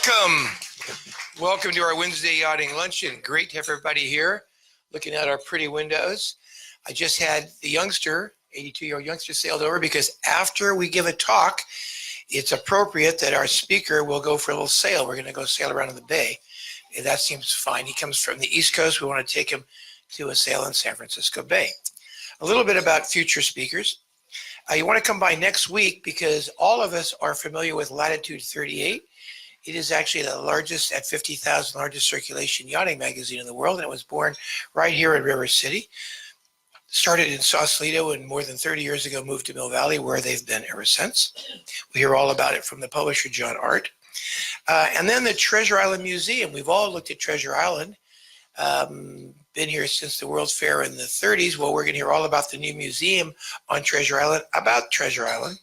Welcome. Welcome to our Wednesday yachting luncheon. Great to have everybody here looking at our pretty windows. I just had the youngster, 82-year-old youngster, sailed over because after we give a talk, it's appropriate that our speaker will go for a little sail. We're going to go sail around in the bay. And that seems fine. He comes from the East Coast. We want to take him to a sail in San Francisco Bay. A little bit about future speakers. You want to come by next week because all of us are familiar with Latitude 38. It is actually the largest, at 50,000, largest circulation yachting magazine in the world, and it was born right here in River City. Started in Sausalito and more than 30 years ago moved to Mill Valley, where they've been ever since. We hear all about it from the publisher, John Art. And then the Treasure Island Museum. We've all looked at Treasure Island. Been here since the World's Fair in the 30s. Well, we're going to hear all about the new museum on Treasure Island, about Treasure Island.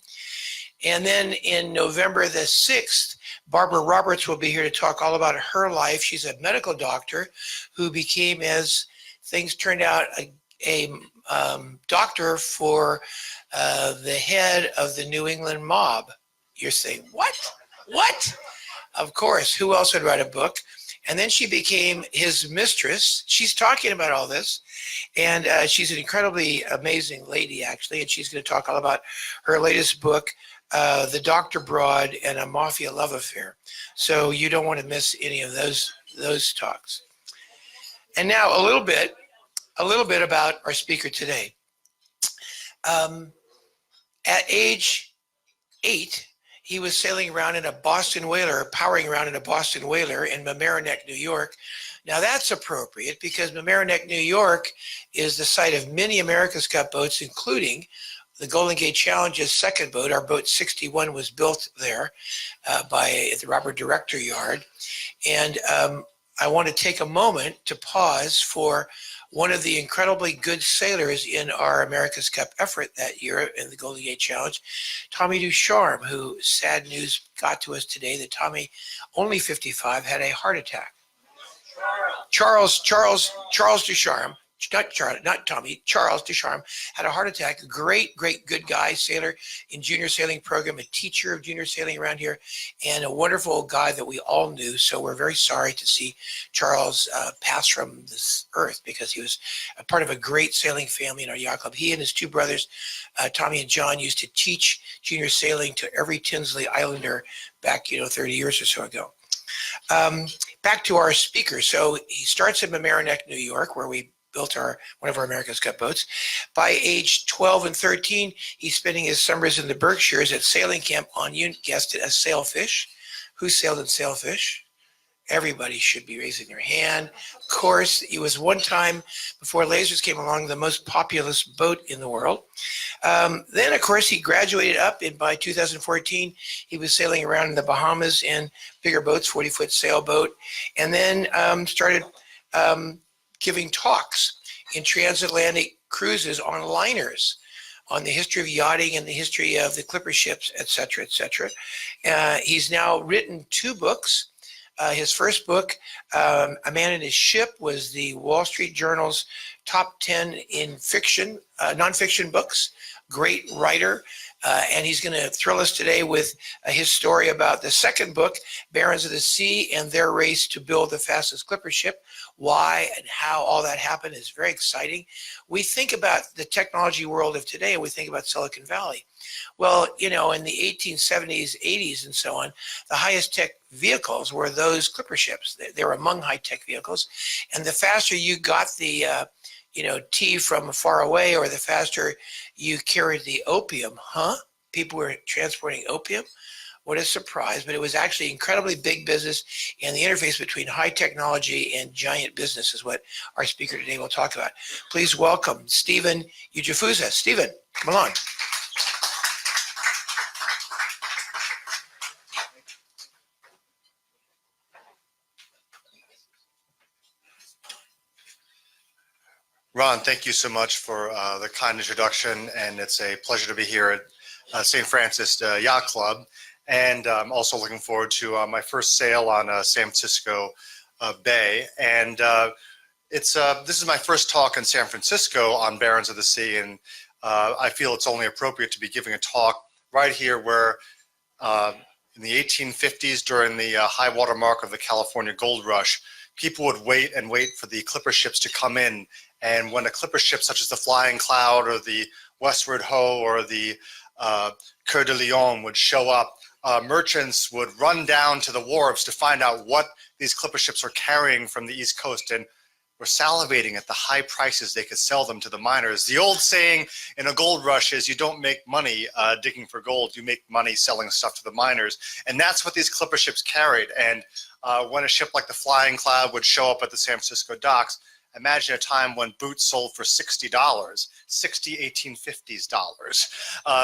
And then in November the 6th, Barbara Roberts will be here to talk all about her life. She's a medical doctor who became, as things turned out, a doctor for the head of the New England mob. You're saying, what? What? Of course, who else would write a book? And then she became his mistress. She's talking about all this. And she's an incredibly amazing lady, actually. And she's going to talk all about her latest book, The Doctor Broad and a Mafia Love Affair. So you don't want to miss any of those talks. And now a little bit about our speaker today. At age 8, he was sailing around in a Boston whaler, powering around in a Boston whaler in Mamaroneck, New York. Now that's appropriate because Mamaroneck, New York is the site of many America's Cup boats, including the Golden Gate Challenge's second boat. Our boat 61 was built there by the Robert Director Yard. And I want to take a moment to pause for one of the incredibly good sailors in our America's Cup effort that year in the Golden Gate Challenge, Tommy Ducharme, who, sad news got to us today that Tommy, only 55, had a heart attack. Charles Ducharme, not Tommy, Charles Ducharme had a heart attack. A great, good guy, sailor in junior sailing program, a teacher of junior sailing around here, and a wonderful guy that we all knew. So we're very sorry to see Charles pass from this earth because he was a part of a great sailing family in our yacht club. He and his two brothers, Tommy and John, used to teach junior sailing to every Tinsley Islander back, 30 years or so ago. Back to our speaker. So he starts in Mamaroneck, New York, where we built one of our America's Cup boats. By age 12 and 13, he's spending his summers in the Berkshires at sailing camp on, you guessed it, a sailfish. Who sailed in sailfish? Everybody should be raising their hand. Of course, he was one time, before lasers came along, the most populous boat in the world. Then, of course, he graduated up, and by 2014, he was sailing around in the Bahamas in bigger boats, 40-foot sailboat, and then started giving talks in transatlantic cruises on liners, on the history of yachting and the history of the clipperships, et cetera, et cetera. He's now written 2 books. His first book, A Man and His Ship, was the Wall Street Journal's top 10 in fiction, nonfiction books. Great writer. And he's going to thrill us today with his story about the second book, Barons of the Sea and their race to build the fastest clipper ship. Why and how all that happened is very exciting. We think about the technology world of today and we think about Silicon Valley. Well, in the 1870s, 80s, and so on, the highest tech vehicles were those clipper ships. They were among high tech vehicles. And the faster you got the tea from far away, or the faster you carried the opium, people were transporting opium. What a surprise, but it was actually incredibly big business, and the interface between high technology and giant business is what our speaker today will talk about. Please welcome Stephen Ujifusa. Stephen, come along. Ron, thank you so much for the kind introduction, and it's a pleasure to be here at St. Francis Yacht Club. And I'm also looking forward to my first sail on San Francisco Bay. And this is my first talk in San Francisco on Barons of the Sea, and I feel it's only appropriate to be giving a talk right here where in the 1850s during the high water mark of the California gold rush, people would wait and wait for the clipper ships to come in. And when a clipper ship such as the Flying Cloud or the Westward Ho or the Coeur de Lion would show up, merchants would run down to the wharves to find out what these clipper ships were carrying from the East Coast and were salivating at the high prices they could sell them to the miners. The old saying in a gold rush is you don't make money digging for gold, you make money selling stuff to the miners. And that's what these clipper ships carried. And when a ship like the Flying Cloud would show up at the San Francisco docks, imagine a time when boots sold for $60, 60 1850s dollars.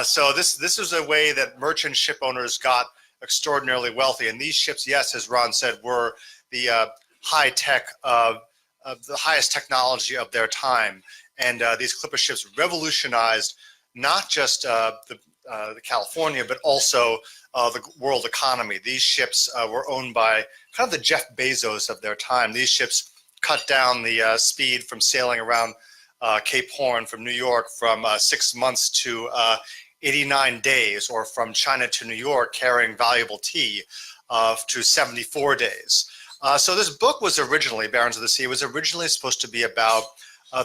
So this was a way that merchant ship owners got extraordinarily wealthy. And these ships, yes, as Ron said, were the high-tech, the highest technology of their time. And these clipper ships revolutionized not just the California, but also the world economy. These ships were owned by kind of the Jeff Bezos of their time. These ships cut down the speed from sailing around Cape Horn from New York from 6 months to 89 days, or from China to New York carrying valuable tea to 74 days. So this book was originally, Barons of the Sea, was originally supposed to be about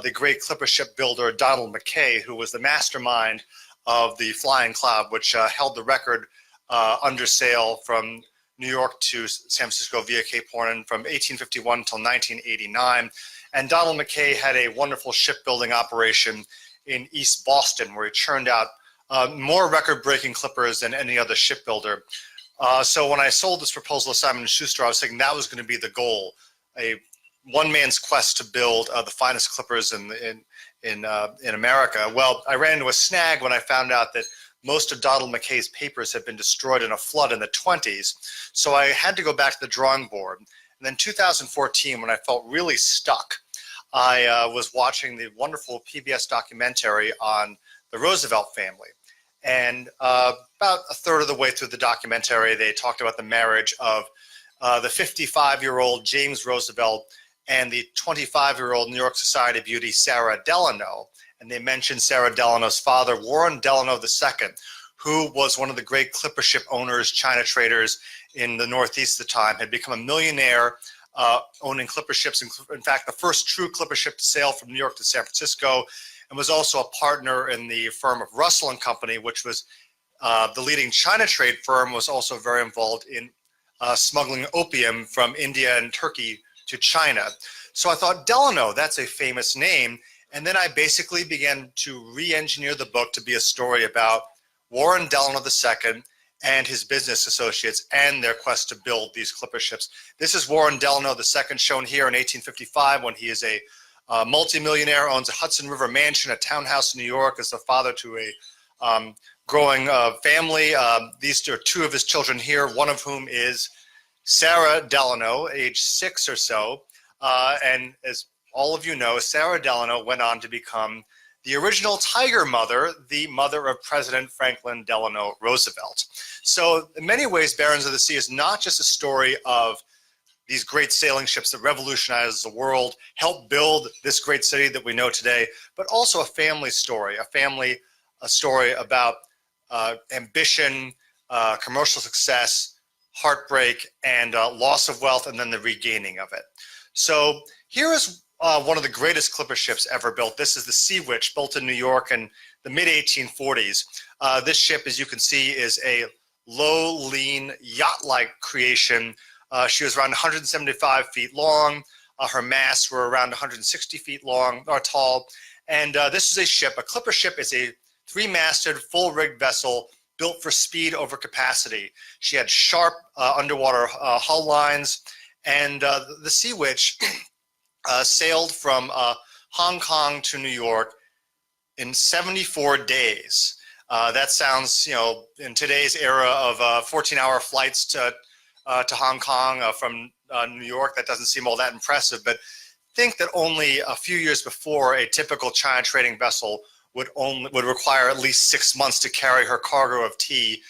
the great clipper ship builder Donald Mckay, who was the mastermind of the Flying Cloud, which held the record under sail from New York to San Francisco via Cape Horn from 1851 until 1989. And Donald Mckay had a wonderful shipbuilding operation in East Boston where he churned out more record-breaking clippers than any other shipbuilder. So when I sold this proposal to Simon & Schuster, I was thinking that was going to be the goal, a one man's quest to build the finest clippers in America. Well, I ran into a snag when I found out that most of Donald Mckay's papers had been destroyed in a flood in the 20s. So I had to go back to the drawing board. And then 2014, when I felt really stuck, I was watching the wonderful PBS documentary on the Roosevelt family. And about a third of the way through the documentary, they talked about the marriage of the 55-year-old James Roosevelt and the 25-year-old New York Society beauty Sarah Delano. And they mentioned Sarah Delano's father, Warren Delano II, who was one of the great clipper ship owners, China traders in the Northeast at the time, had become a millionaire owning clipper ships. In fact, the first true clipper ship to sail from New York to San Francisco, and was also a partner in the firm of Russell and Company, which was the leading China trade firm, was also very involved in smuggling opium from India and Turkey to China. So I thought, Delano, that's a famous name. And then I basically began to re-engineer the book to be a story about Warren Delano II and his business associates and their quest to build these clipper ships. This is Warren Delano II, shown here in 1855 when he is a multimillionaire, owns a Hudson River mansion, a townhouse in New York, is the father to a growing family. These are two of his children here, one of whom is Sarah Delano, age 6 or so. And as all of you know, Sarah Delano went on to become the original Tiger Mother, the mother of President Franklin Delano Roosevelt. So in many ways, Barons of the Sea is not just a story of these great sailing ships that revolutionized the world, helped build this great city that we know today, but also a family story, a story about ambition, commercial success, heartbreak, and loss of wealth, and then the regaining of it. So here is one of the greatest clipper ships ever built. This is the Sea Witch, built in New York in the mid-1840s. This ship, as you can see, is a low, lean, yacht-like creation. She was around 175 feet long. Her masts were around 160 feet long or tall. And this is a ship. A clipper ship is a 3-masted, full-rigged vessel built for speed over capacity. She had sharp underwater hull lines. And the Sea Witch sailed from Hong Kong to New York in 74 days. That sounds, in today's era of 14-hour flights to Hong Kong from New York, that doesn't seem all that impressive. But think that only a few years before, a typical China trading vessel would require at least 6 months to carry her cargo of tea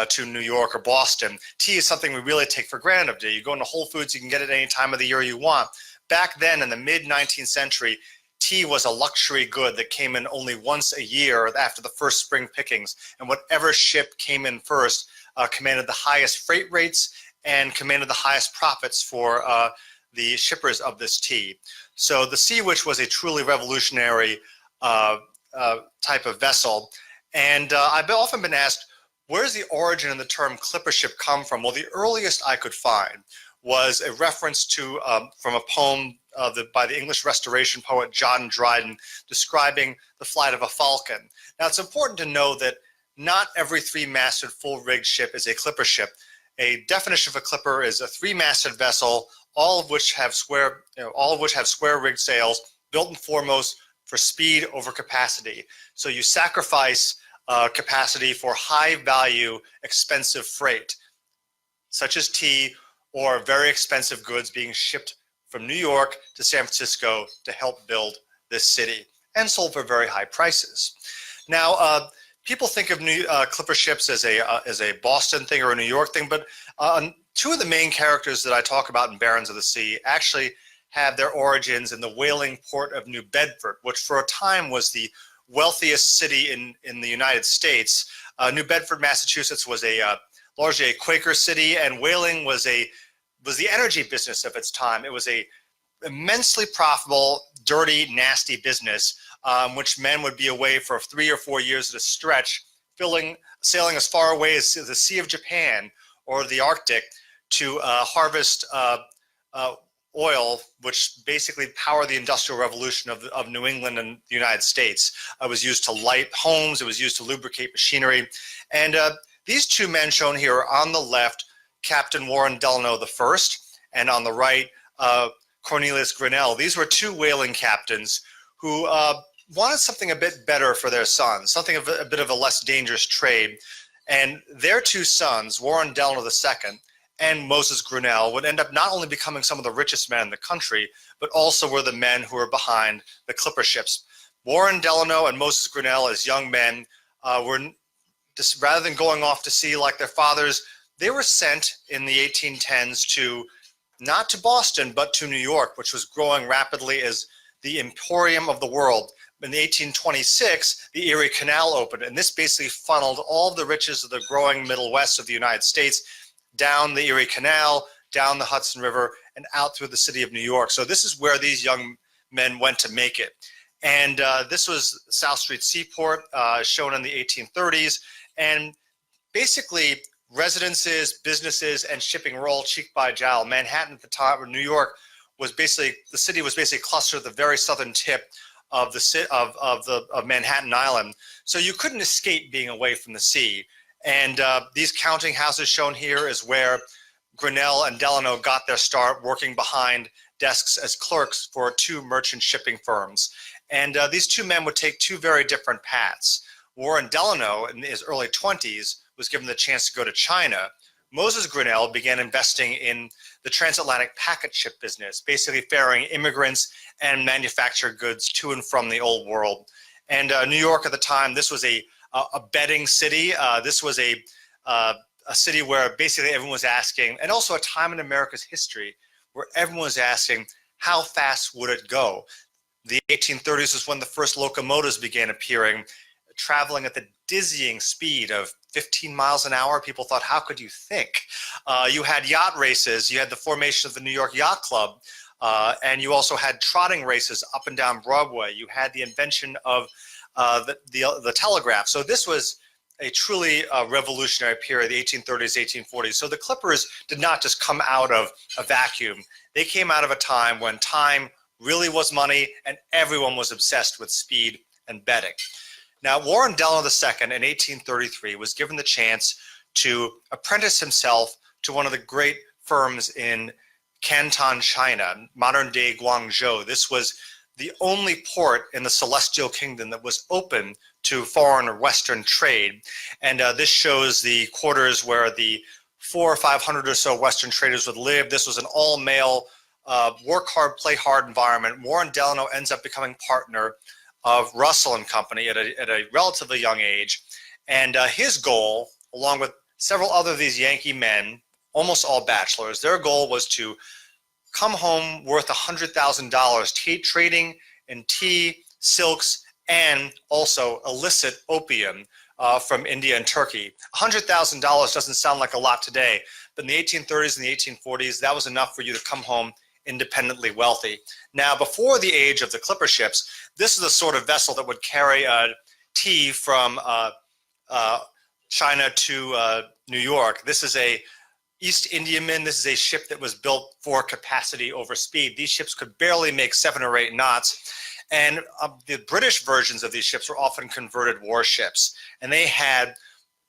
to New York or Boston. Tea is something we really take for granted today. You go into Whole Foods, you can get it any time of the year you want. Back then, in the mid-19th century, tea was a luxury good that came in only once a year after the first spring pickings, and whatever ship came in first commanded the highest freight rates and commanded the highest profits for the shippers of this tea. So the Sea Witch was a truly revolutionary type of vessel. And I've often been asked, where's the origin of the term clipper ship come from? Well, the earliest I could find was a reference to from a poem by the English Restoration poet John Dryden describing the flight of a falcon. Now, it's important to know that not every three-masted full-rigged ship is a clipper ship. A definition of a clipper is a three-masted vessel, all of which have square-rigged sails, built and foremost for speed over capacity. So you sacrifice capacity for high-value, expensive freight, such as tea or very expensive goods being shipped from New York to San Francisco to help build this city and sold for very high prices. Now, people think of clipper ships as a Boston thing or a New York thing, but two of the main characters that I talk about in Barons of the Sea actually have their origins in the whaling port of New Bedford, which for a time was the wealthiest city in the United States. New Bedford, Massachusetts was largely a Quaker city, and whaling was the energy business of its time. It was a immensely profitable, dirty, nasty business, which men would be away for 3 or 4 years at a stretch, sailing as far away as the Sea of Japan or the Arctic to harvest oil, which basically powered the Industrial Revolution of New England and the United States. It was used to light homes. It was used to lubricate machinery. And these two men shown here on the left, Captain Warren Delano I, and on the right, Cornelius Grinnell. These were two whaling captains who wanted something a bit better for their sons, something of a bit of a less dangerous trade. And their two sons, Warren Delano II and Moses Grinnell, would end up not only becoming some of the richest men in the country, but also were the men who were behind the clipper ships. Warren Delano and Moses Grinnell, as young men, were just, rather than going off to sea like their fathers, they were sent in the 1810s not to Boston, but to New York, which was growing rapidly as the emporium of the world. In 1826, the Erie Canal opened, and this basically funneled all of the riches of the growing Middle West of the United States down the Erie Canal, down the Hudson River, and out through the city of New York. So this is where these young men went to make it. And this was South Street Seaport, shown in the 1830s. And basically, residences, businesses, and shipping were all cheek by jowl. Manhattan at the time, or New York, was basically, the city was basically clustered at the very southern tip of Manhattan Island. So you couldn't escape being away from the sea. And these counting houses shown here is where Grinnell and Delano got their start, working behind desks as clerks for two merchant shipping firms. And these two men would take two very different paths. Warren Delano, in his early 20s, was given the chance to go to China. Moses Grinnell began investing in the transatlantic packet ship business, basically ferrying immigrants and manufactured goods to and from the old world. And New York at the time, this was a betting city. This was a city where basically everyone was asking, and also a time in America's history where everyone was asking, how fast would it go? The 1830s was when the first locomotives began appearing, traveling at the dizzying speed of 15 miles an hour. People thought, how could you think? You had yacht races. You had the formation of the New York Yacht Club. And you also had trotting races up and down Broadway. You had the invention of the telegraph. So this was a truly revolutionary period, the 1830s, 1840s. So the clippers did not just come out of a vacuum. They came out of a time when time really was money and everyone was obsessed with speed and betting. Now, Warren Delano II in 1833 was given the chance to apprentice himself to one of the great firms in Canton, China, modern-day Guangzhou. This was the only port in the Celestial Kingdom that was open to foreign or Western trade. And this shows the quarters where the 400 or 500 or so Western traders would live. This was an all-male, work hard, play hard environment. Warren Delano ends up becoming partner of Russell and Company at a relatively young age. And his goal, along with several other of these Yankee men, almost all bachelors, their goal was to come home worth $100,000 trading in tea, silks, and also illicit opium from India and Turkey. $100,000 doesn't sound like a lot today, but in the 1830s and the 1840s, that was enough for you to come home independently wealthy. Now, before the age of the clipper ships, this is the sort of vessel that would carry tea from China to New York. This is a East Indiaman. This is a ship that was built for capacity over speed. These ships could barely make 7 or 8 knots. And the British versions of these ships were often converted warships. And they had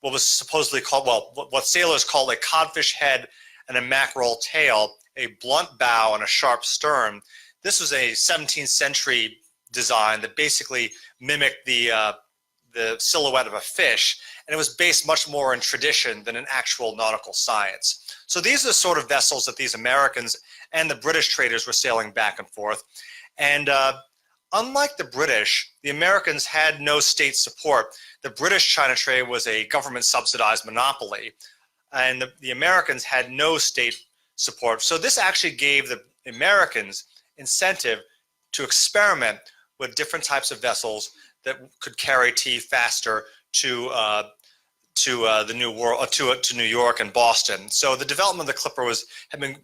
what was supposedly called, well, what sailors call a codfish head and a mackerel tail, a blunt bow and a sharp stern. This was a 17th century design that basically mimicked the silhouette of a fish. And it was based much more in tradition than in actual nautical science. So these are the sort of vessels that these Americans and the British traders were sailing back and forth. And unlike the British, the Americans had no state support. The British China trade was a government subsidized monopoly, and the Americans had no state support. So this actually gave the Americans incentive to experiment with different types of vessels that could carry tea faster to the New World, to New York and Boston. So the development of the clipper had been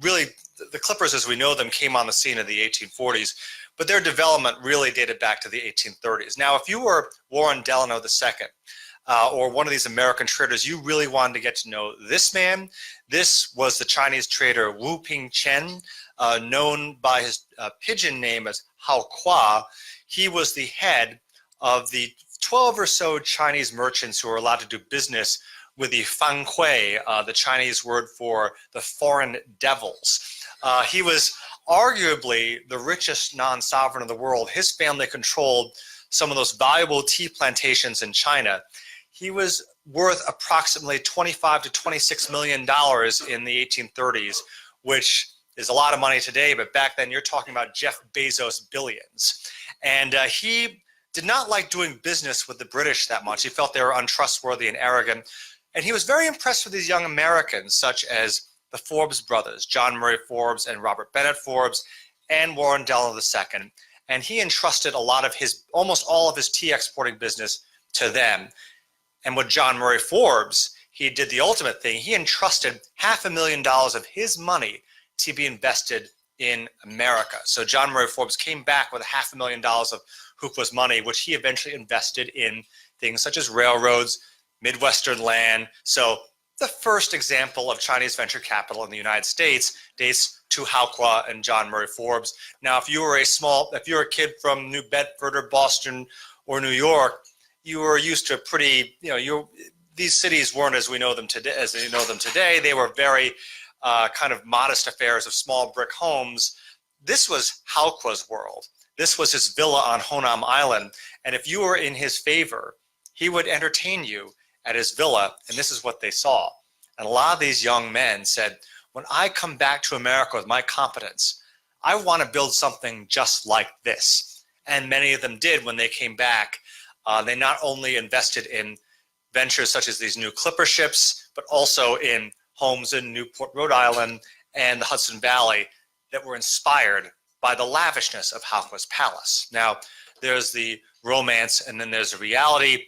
really, the clippers as we know them came on the scene in the 1840s, but their development really dated back to the 1830s. Now, if you were Warren Delano II, or one of these American traders, you really wanted to get to know this man. This was the Chinese trader Wu Ping Chen, known by his pidgin name as Hao Kwa. He was the head of the 12 or so Chinese merchants who were allowed to do business with the fan kui, the Chinese word for the foreign devils. He was arguably the richest non-sovereign in the world. His family controlled some of those valuable tea plantations in China. He was worth approximately $25 to $26 million in the 1830s, which is a lot of money today, but back then you're talking about Jeff Bezos billions. And he did not like doing business with the British that much. He felt they were untrustworthy and arrogant. And he was very impressed with these young Americans, such as the Forbes brothers, John Murray Forbes and Robert Bennett Forbes, and Warren Delano II. And he entrusted a lot of almost all of his tea exporting business to them. And with John Murray Forbes, he did the ultimate thing. He entrusted $500,000 of his money to be invested in America. So John Murray Forbes came back with $500,000 of Huqua's money, which he eventually invested in things such as railroads, Midwestern land. So the first example of Chinese venture capital in the United States dates to Hao and John Murray Forbes. Now, if you were a kid from New Bedford or Boston or New York, you were used to a pretty, these cities weren't as we know them today. They were very kind of modest affairs of small brick homes. This was Haoqua's world. This was his villa on Honam Island. And if you were in his favor, he would entertain you at his villa. And this is what they saw. And a lot of these young men said, when I come back to America with my competence, I want to build something just like this. And many of them did when they came back. They not only invested in ventures such as these new clipper ships, but also in homes in Newport, Rhode Island, and the Hudson Valley that were inspired by the lavishness of Haoqua's palace. Now, there's the romance, and then there's the reality.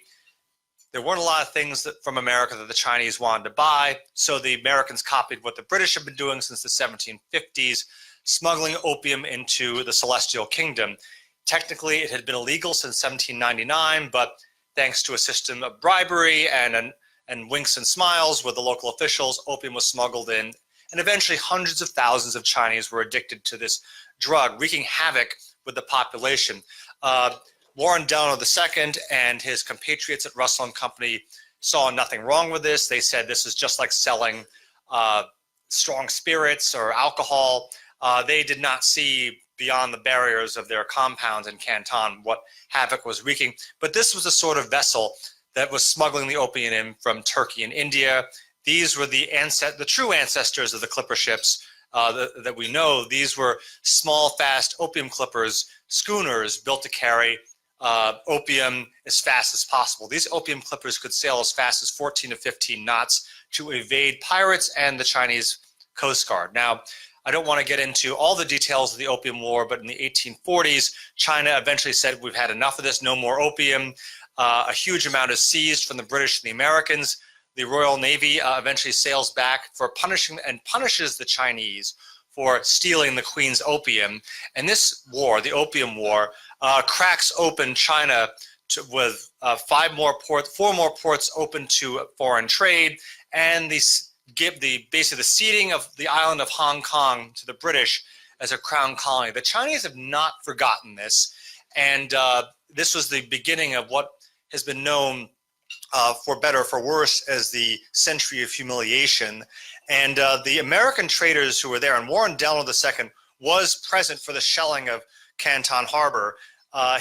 There weren't a lot of things from America that the Chinese wanted to buy, so the Americans copied what the British had been doing since the 1750s, smuggling opium into the Celestial Kingdom. Technically, it had been illegal since 1799, but thanks to a system of bribery and winks and smiles with the local officials, opium was smuggled in, and eventually hundreds of thousands of Chinese were addicted to this drug, wreaking havoc with the population. Warren Delano II and his compatriots at Russell and Company saw nothing wrong with this. They said this is just like selling strong spirits or alcohol. They did not see beyond the barriers of their compounds in Canton what havoc was wreaking. But this was a sort of vessel that was smuggling the opium in from Turkey and India. These were the true ancestors of the clipper ships that we know. These were small, fast opium clippers, schooners built to carry opium as fast as possible. These opium clippers could sail as fast as 14 to 15 knots to evade pirates and the Chinese Coast Guard. Now, I don't want to get into all the details of the Opium War, but in the 1840s, China eventually said, we've had enough of this, no more opium. A huge amount is seized from the British and the Americans. The Royal Navy eventually sails back for punishes the Chinese for stealing the Queen's opium. And this war, the Opium War, cracks open China with four more ports open to foreign trade, and basically the ceding of the island of Hong Kong to the British as a crown colony. The Chinese have not forgotten this, and this was the beginning of what has been known, for better or for worse, as the Century of Humiliation. And the American traders who were there, and Warren Delano II was present for the shelling of Canton Harbor.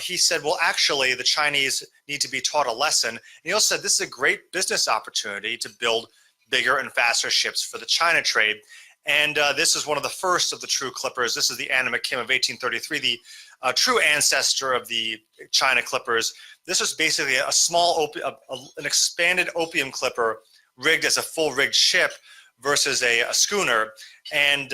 He said, well, actually, the Chinese need to be taught a lesson. And he also said, this is a great business opportunity to build bigger and faster ships for the China trade. And this is one of the first of the true clippers. This is the Anna Mckay of 1833, the true ancestor of the China clippers. This was basically a small, an expanded opium clipper rigged as a full rigged ship versus a schooner. And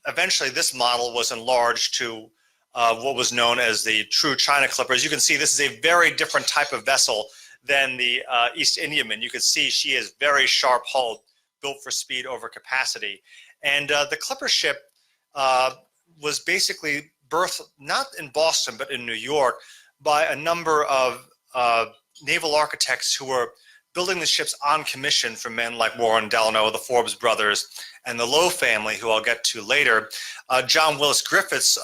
eventually this model was enlarged to what was known as the true China clipper. As you can see, this is a very different type of vessel than the East Indiaman. You can see she is very sharp hulled, built for speed over capacity. And the clipper ship was basically birthed not in Boston, but in New York by a number of naval architects who were building the ships on commission from men like Warren Delano, the Forbes brothers, and the Lowe family, who I'll get to later. John Willis Griffiths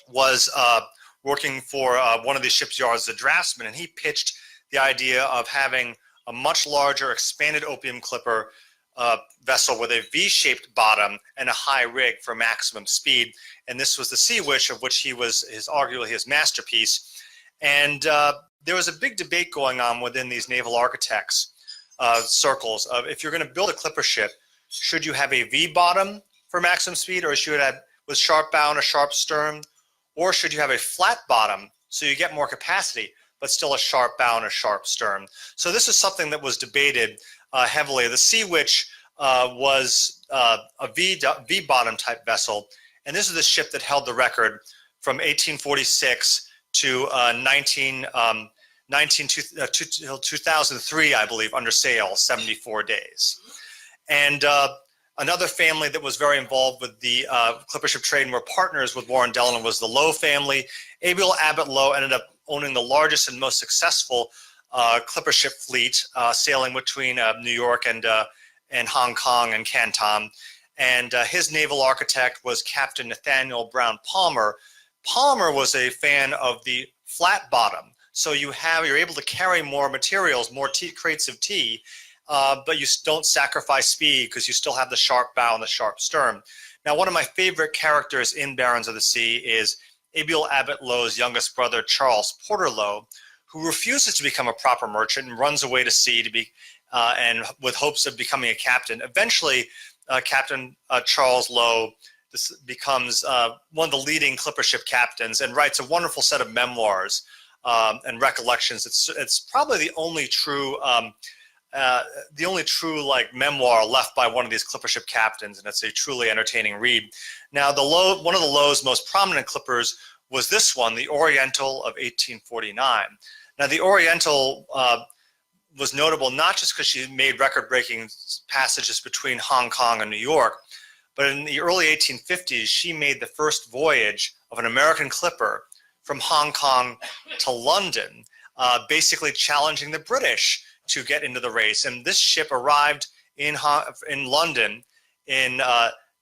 was working for one of these shipyards as a draftsman, and he pitched the idea of having a much larger expanded opium clipper vessel with a V-shaped bottom and a high rig for maximum speed. And this was the Sea Witch, of which he was arguably his masterpiece. And there was a big debate going on within these naval architects circles of, if you're going to build a clipper ship, should you have a V-bottom for maximum speed, or should you have with sharp bow and a sharp stern, or should you have a flat bottom so you get more capacity but still a sharp bow and a sharp stern? So this is something that was debated heavily. The Sea Witch was a V-bottom type vessel, and this is the ship that held the record from 1846 to 2003, I believe, under sail, 74 days. And another family that was very involved with the clipper ship trade and were partners with Warren Delano was the Lowe family. Abiel Abbott Lowe ended up owning the largest and most successful clipper ship fleet, sailing between New York and Hong Kong and Canton. And his naval architect was Captain Nathaniel Brown Palmer. Palmer was a fan of the flat bottom. So you're able to carry more materials, more crates of tea, but you don't sacrifice speed because you still have the sharp bow and the sharp stern. Now, one of my favorite characters in Barons of the Sea is Abiel Abbott Lowe's youngest brother, Charles Porter Lowe, who refuses to become a proper merchant and runs away to sea to be, and with hopes of becoming a captain. Eventually, Captain Charles Lowe becomes one of the leading clipper ship captains and writes a wonderful set of memoirs and recollections. It's probably the only true like memoir left by one of these clipper ship captains, and it's a truly entertaining read. Now, one of the Lowe's most prominent clippers was this one, the Oriental of 1849. Now, the Oriental was notable not just because she made record-breaking passages between Hong Kong and New York, but in the early 1850s, she made the first voyage of an American clipper from Hong Kong to London, basically challenging the British to get into the race. And this ship arrived in London in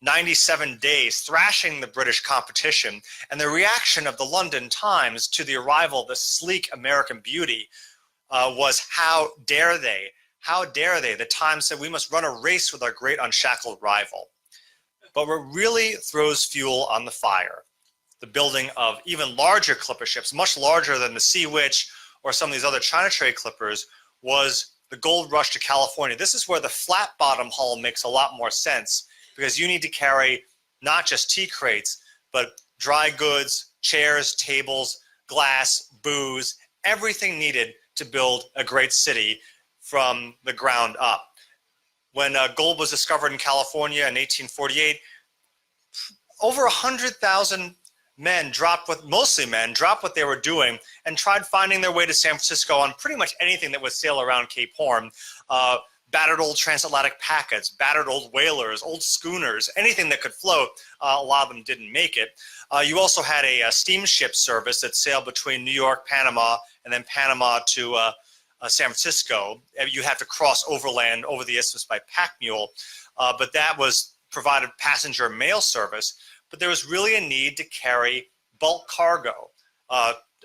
97 days, thrashing the British competition. And the reaction of the London Times to the arrival of the sleek American beauty was, how dare they? How dare they? The Times said, we must run a race with our great unshackled rival. But what really throws fuel on the fire, the building of even larger clipper ships, much larger than the Sea Witch or some of these other China trade clippers, was the gold rush to California. This is where the flat bottom hull makes a lot more sense, because you need to carry not just tea crates, but dry goods, chairs, tables, glass, booze, everything needed to build a great city from the ground up. When gold was discovered in California in 1848, over 100,000 men mostly men, dropped what they were doing and tried finding their way to San Francisco on pretty much anything that would sail around Cape Horn. Battered old transatlantic packets, battered old whalers, old schooners, anything that could float. A lot of them didn't make it. You also had a steamship service that sailed between New York, Panama, and then Panama to San Francisco. You had to cross overland over the isthmus by pack mule, but that provided passenger mail service. But there was really a need to carry bulk cargo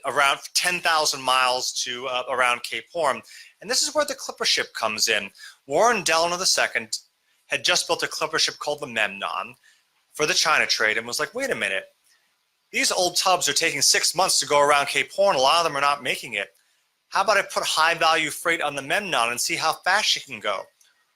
around 10,000 miles to around Cape Horn. And this is where the clipper ship comes in. Warren Delano II had just built a clipper ship called the Memnon for the China trade and was like, wait a minute, these old tubs are taking 6 months to go around Cape Horn. A lot of them are not making it. How about I put high value freight on the Memnon and see how fast she can go?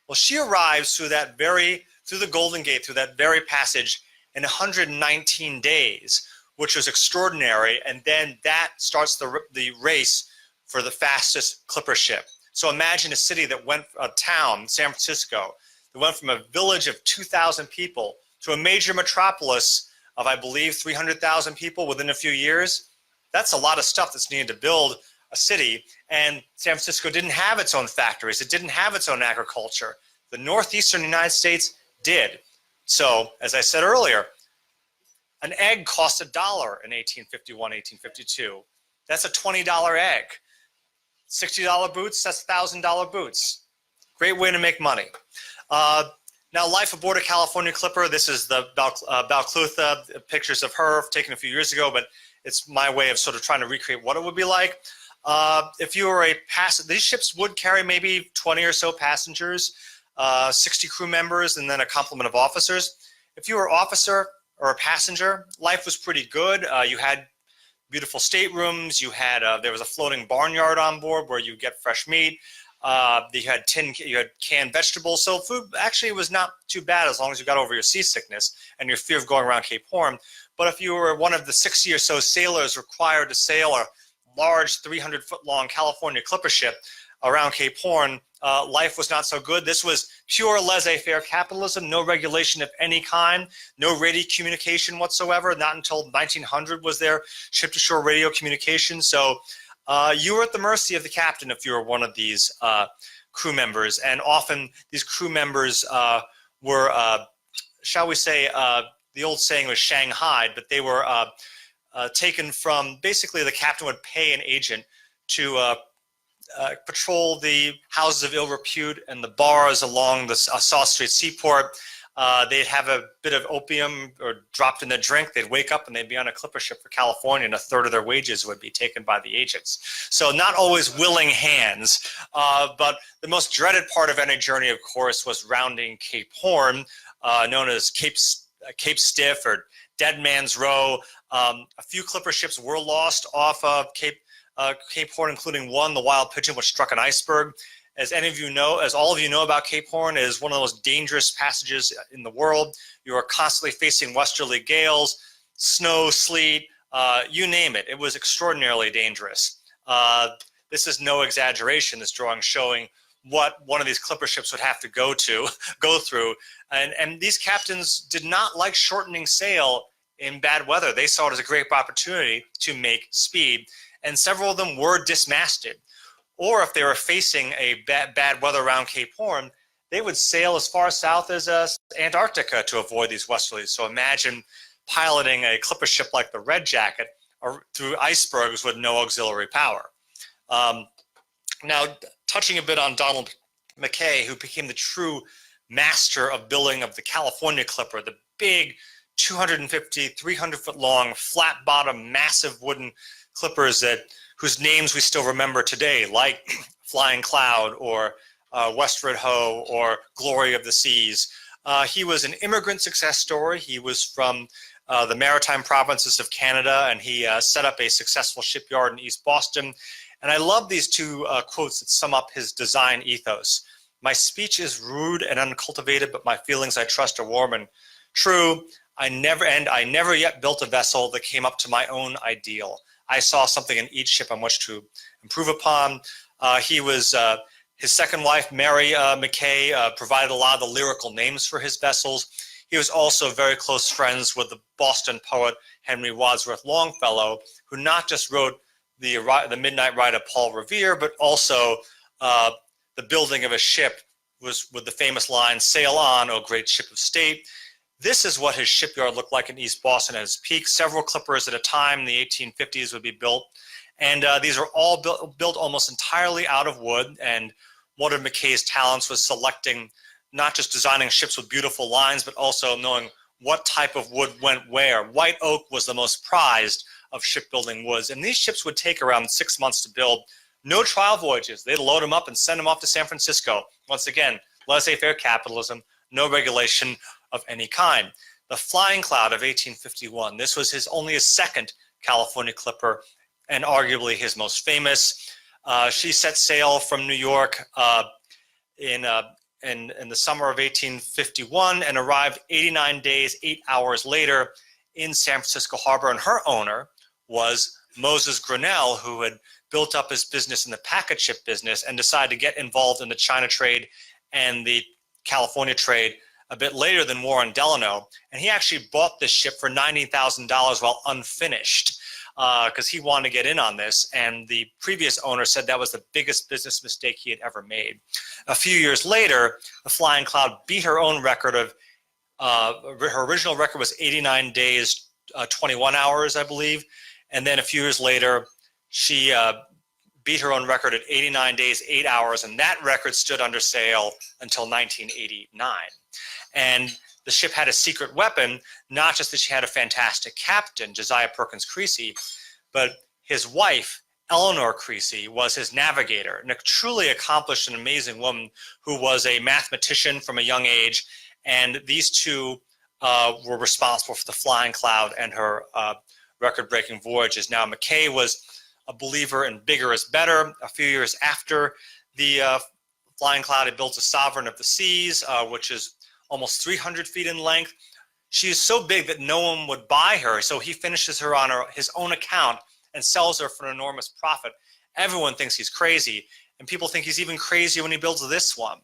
Well, she arrives through the Golden Gate, through that very passage in 119 days, which was extraordinary. And then that starts the race for the fastest clipper ship. So imagine a city a town, San Francisco, that went from a village of 2,000 people to a major metropolis of, I believe, 300,000 people within a few years. That's a lot of stuff that's needed to build a city. And San Francisco didn't have its own factories. It didn't have its own agriculture. The northeastern United States did. So, as I said earlier, an egg cost $1 in 1851, 1852. That's a $20 egg. $60 boots, that's $1,000 boots. Great way to make money. Now, life aboard a California clipper. This is the Balclutha, pictures of her taken a few years ago, but it's my way of sort of trying to recreate what it would be like. If you were these ships would carry maybe 20 or so passengers, 60 crew members, and then a complement of officers. If you were an officer or a passenger, life was pretty good. You had beautiful staterooms. You had there was a floating barnyard on board where you get fresh meat. You had canned vegetables. So food actually was not too bad as long as you got over your seasickness and your fear of going around Cape Horn. But if you were one of the 60 or so sailors required to sail a large 300-foot-long California clipper ship around Cape Horn, life was not so good. This was pure laissez-faire capitalism, no regulation of any kind, no radio communication whatsoever. Not until 1900 was there ship-to-shore radio communication. So you were at the mercy of the captain if you were one of these crew members. And often these crew members were, shall we say, the old saying was shanghaied, but they were taken from, basically the captain would pay an agent to patrol the houses of ill repute and the bars along the South Street seaport. They'd have a bit of opium or dropped in their drink. They'd wake up and they'd be on a clipper ship for California, and a third of their wages would be taken by the agents. So not always willing hands, but the most dreaded part of any journey, of course, was rounding Cape Horn, known as Cape Stiff or Dead Man's Row. A few clipper ships were lost off of Cape Horn, including one, the Wild Pigeon, which struck an iceberg. As all of you know about Cape Horn, it is one of the most dangerous passages in the world. You are constantly facing westerly gales, snow, sleet, you name it. It was extraordinarily dangerous. This is no exaggeration, this drawing showing what one of these clipper ships would have to go through. And these captains did not like shortening sail in bad weather. They saw it as a great opportunity to make speed, and several of them were dismasted. Or if they were facing a bad weather around Cape Horn, they would sail as far south as Antarctica to avoid these westerlies. So imagine piloting a clipper ship like the Red Jacket through icebergs with no auxiliary power. Now, touching a bit on Donald Mckay, who became the true master of building of the California clipper, the big 250, 300-foot long, flat-bottom, massive wooden clippers whose names we still remember today, like Flying Cloud or Westward Ho or Glory of the Seas. He was an immigrant success story. He was from the maritime provinces of Canada, and he set up a successful shipyard in East Boston. And I love these two quotes that sum up his design ethos. "My speech is rude and uncultivated, but my feelings I trust are warm and true. I never yet built a vessel that came up to my own ideal. I saw something in each ship on which to improve upon." His second wife, Mary Mckay, provided a lot of the lyrical names for his vessels. he was also very close friends with the Boston poet Henry Wadsworth Longfellow, who not just wrote the Midnight Ride of Paul Revere, but also the building of a ship was with the famous line, "Sail on, O great ship of state." This is what his shipyard looked like in East Boston at its peak. Several clippers at a time in the 1850s would be built. And these are all built almost entirely out of wood. And one of Mckay's talents was selecting, not just designing ships with beautiful lines, but also knowing what type of wood went where. White oak was the most prized of shipbuilding woods. And these ships would take around 6 months to build. No trial voyages. They'd load them up and send them off to San Francisco. Once again, laissez-faire capitalism, no regulation of any kind. The Flying Cloud of 1851, this was only his second California clipper and arguably his most famous. She set sail from New York in the summer of 1851 and arrived 89 days, 8 hours later in San Francisco Harbor. And her owner was Moses Grinnell, who had built up his business in the packet ship business and decided to get involved in the China trade and the California trade a bit later than Warren Delano. And he actually bought this ship for $90,000 while unfinished because he wanted to get in on this. And the previous owner said that was the biggest business mistake he had ever made. A few years later, the Flying Cloud beat her own record of, her original record was 89 days, 21 hours, I believe. And then a few years later, she beat her own record at 89 days, 8 hours, and that record stood under sail until 1989. And the ship had a secret weapon, not just that she had a fantastic captain, Josiah Perkins Creasy, but his wife, Eleanor Creasy, was his navigator, and a truly accomplished and amazing woman who was a mathematician from a young age. And these two were responsible for the Flying Cloud and her record-breaking voyages. Now, Mckay was a believer in bigger is better. A few years after the Flying Cloud, had built a Sovereign of the Seas, which is almost 300 feet in length. She is so big that no one would buy her, so he finishes her on his own account and sells her for an enormous profit. Everyone thinks he's crazy, and people think he's even crazier when he builds this one.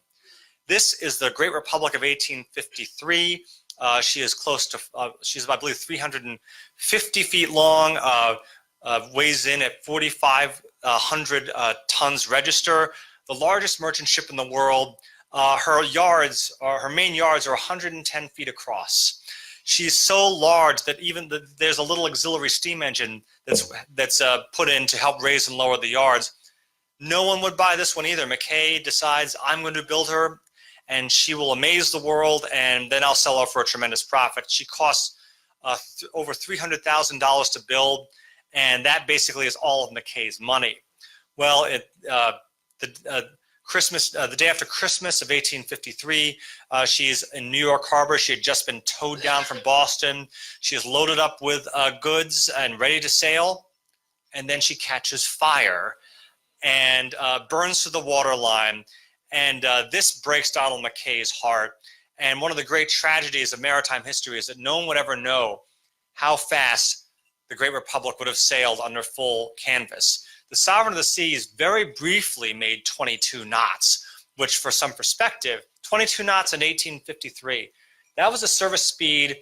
This is the Great Republic of 1853. She is close to, she's, I believe, 350 feet long, weighs in at 4,500 tons register, the largest merchant ship in the world. Her main yards are 110 feet across. She's so large that even there's a little auxiliary steam engine that's put in to help raise and lower the yards. No one would buy this one either. Mckay decides, I'm going to build her, and she will amaze the world, and then I'll sell her for a tremendous profit. She costs over $300,000 to build, and that basically is all of Mckay's money. Well, the day after Christmas of 1853, she's in New York Harbor. She had just been towed down from Boston. She is loaded up with goods and ready to sail, and then she catches fire and burns to the waterline. And this breaks Donald Mckay's heart. And one of the great tragedies of maritime history is that no one would ever know how fast the Great Republic would have sailed under full canvas. The Sovereign of the Seas very briefly made 22 knots, which for some perspective, 22 knots in 1853, that was the service speed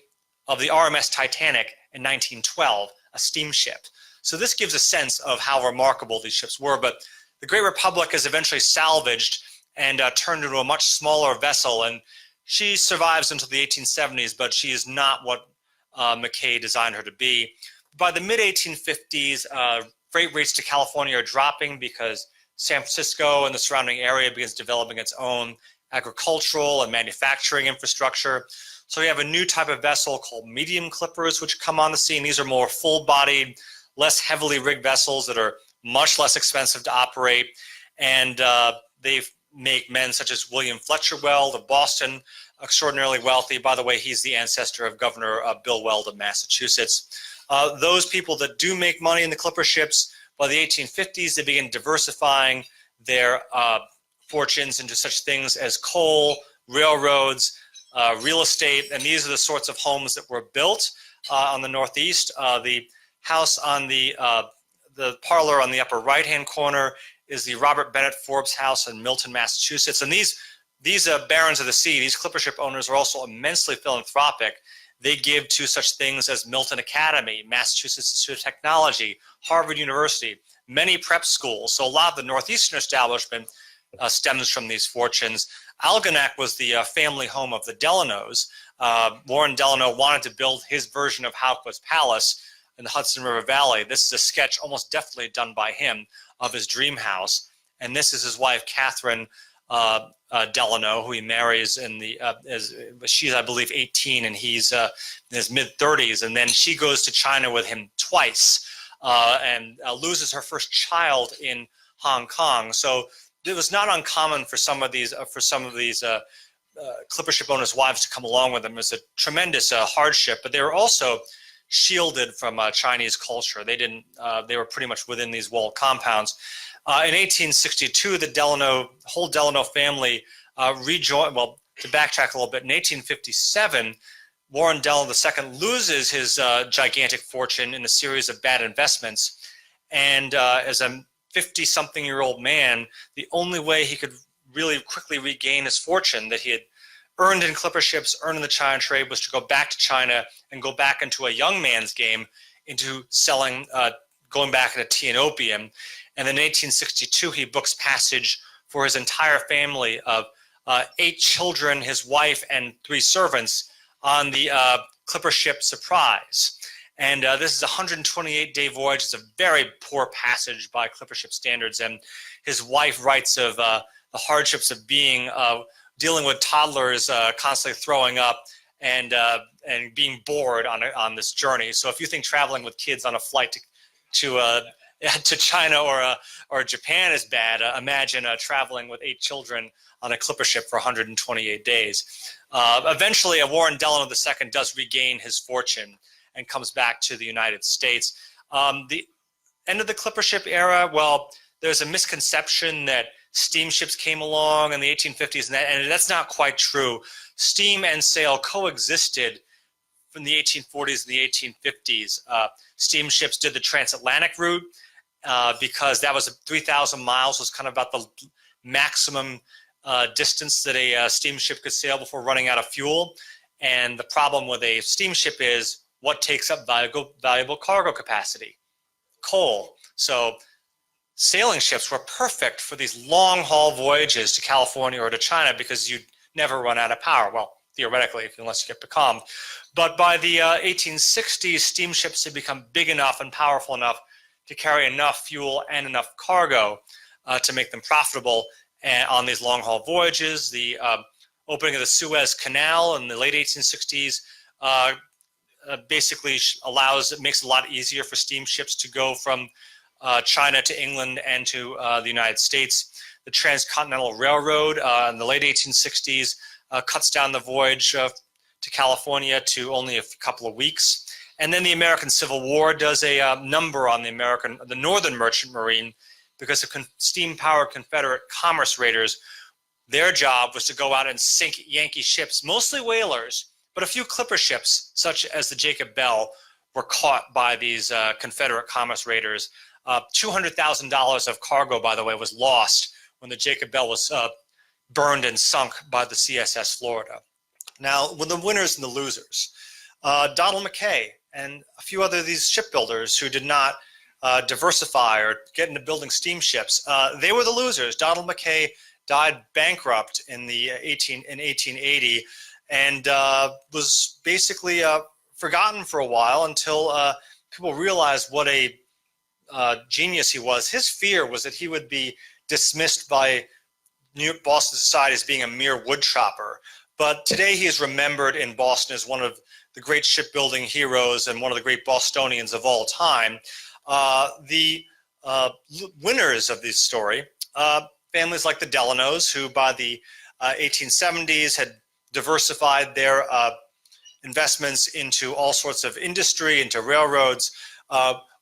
of the RMS Titanic in 1912, a steamship. So this gives a sense of how remarkable these ships were. But the Great Republic is eventually salvaged and turned into a much smaller vessel, and she survives until the 1870s, but she is not what Mckay designed her to be. By the mid-1850s, freight rates to California are dropping because San Francisco and the surrounding area begins developing its own agricultural and manufacturing infrastructure. So we have a new type of vessel called medium clippers, which come on the scene. These are more full-bodied, less heavily rigged vessels that are much less expensive to operate. And they make men such as William Fletcher Weld of Boston extraordinarily wealthy. By the way, he's the ancestor of Governor Bill Weld of Massachusetts. Those people that do make money in the clipper ships, by the 1850s, they begin diversifying their fortunes into such things as coal, railroads, real estate, and these are the sorts of homes that were built on the Northeast. The house on the parlor on the upper right-hand corner is the Robert Bennett Forbes house in Milton, Massachusetts, and these these barons of the sea, these clipper ship owners, are also immensely philanthropic. They give to such things as Milton Academy, Massachusetts Institute of Technology, Harvard University, many prep schools. So a lot of the Northeastern establishment stems from these fortunes. Algonac was the family home of the Delanos. Warren Delano wanted to build his version of Howqua's Palace in the Hudson River Valley. This is a sketch almost definitely done by him of his dream house. And this is his wife, Catherine Delano, who he marries in the, she's, I believe, 18 and he's in his mid-30s. And then she goes to China with him twice and loses her first child in Hong Kong. So it was not uncommon for some of these clipper ship owners' wives to come along with them. It was a tremendous hardship, but they were also shielded from Chinese culture. They didn't. They were pretty much within these walled compounds. In 1862, the whole Delano family rejoined. Well, to backtrack a little bit, in 1857, Warren Delano II loses his gigantic fortune in a series of bad investments, and as a 50-something-year-old man, the only way he could really quickly regain his fortune that he had earned in clipper ships, earned in the China trade, was to go back to China and go back into a young man's game, into selling, going back into tea and opium. And then in 1862, he books passage for his entire family of 8 children, his wife, and 3 servants on the clipper ship Surprise. And this is a 128-day voyage. It's a very poor passage by clipper ship standards. And his wife writes of the hardships of dealing with toddlers constantly throwing up and being bored on this journey. So if you think traveling with kids on a flight to China or Japan is bad, imagine traveling with 8 children on a clipper ship for 128 days. Eventually, Warren Delano II does regain his fortune and comes back to the United States. The end of the clipper ship era, well, there's a misconception that steamships came along in the 1850s, and that's not quite true. Steam and sail coexisted from the 1840s and the 1850s. Steamships did the transatlantic route because that was 3,000 miles, was kind of about the maximum distance that a steamship could sail before running out of fuel. And the problem with a steamship is what takes up valuable cargo capacity? Coal. So sailing ships were perfect for these long-haul voyages to California or to China because you'd never run out of power. Well, theoretically, unless you get becalmed. But by the 1860s, steamships had become big enough and powerful enough to carry enough fuel and enough cargo to make them profitable on these long-haul voyages. The opening of the Suez Canal in the late 1860s basically makes it a lot easier for steamships to go from China to England and to the United States. The Transcontinental Railroad in the late 1860s cuts down the voyage to California to only a couple of weeks. And then the American Civil War does a number on the Northern Merchant Marine, because the steam-powered Confederate commerce raiders, their job was to go out and sink Yankee ships, mostly whalers, but a few clipper ships, such as the Jacob Bell, were caught by these Confederate commerce raiders. $200,000 of cargo, by the way, was lost when the Jacob Bell was burned and sunk by the CSS Florida. Now, with the winners and the losers, Donald Mckay and a few other of these shipbuilders who did not diversify or get into building steamships, they were the losers. Donald Mckay died bankrupt in 1880 and was basically forgotten for a while until people realized what a genius he was. His fear was that he would be dismissed by Boston society as being a mere wood chopper. But today he is remembered in Boston as one of the great shipbuilding heroes and one of the great Bostonians of all time. The winners of this story, families like the Delanos, who by the 1870s had diversified their investments into all sorts of industry, into railroads.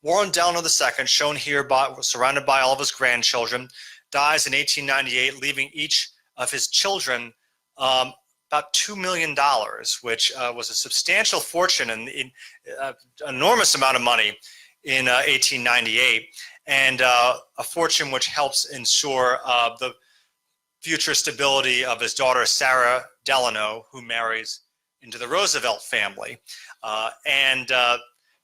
Warren Delano II, shown here surrounded by all of his grandchildren, dies in 1898, leaving each of his children about $2 million, which was a substantial fortune and an enormous amount of money in 1898, and a fortune which helps ensure the future stability of his daughter, Sarah Delano, who marries into the Roosevelt family.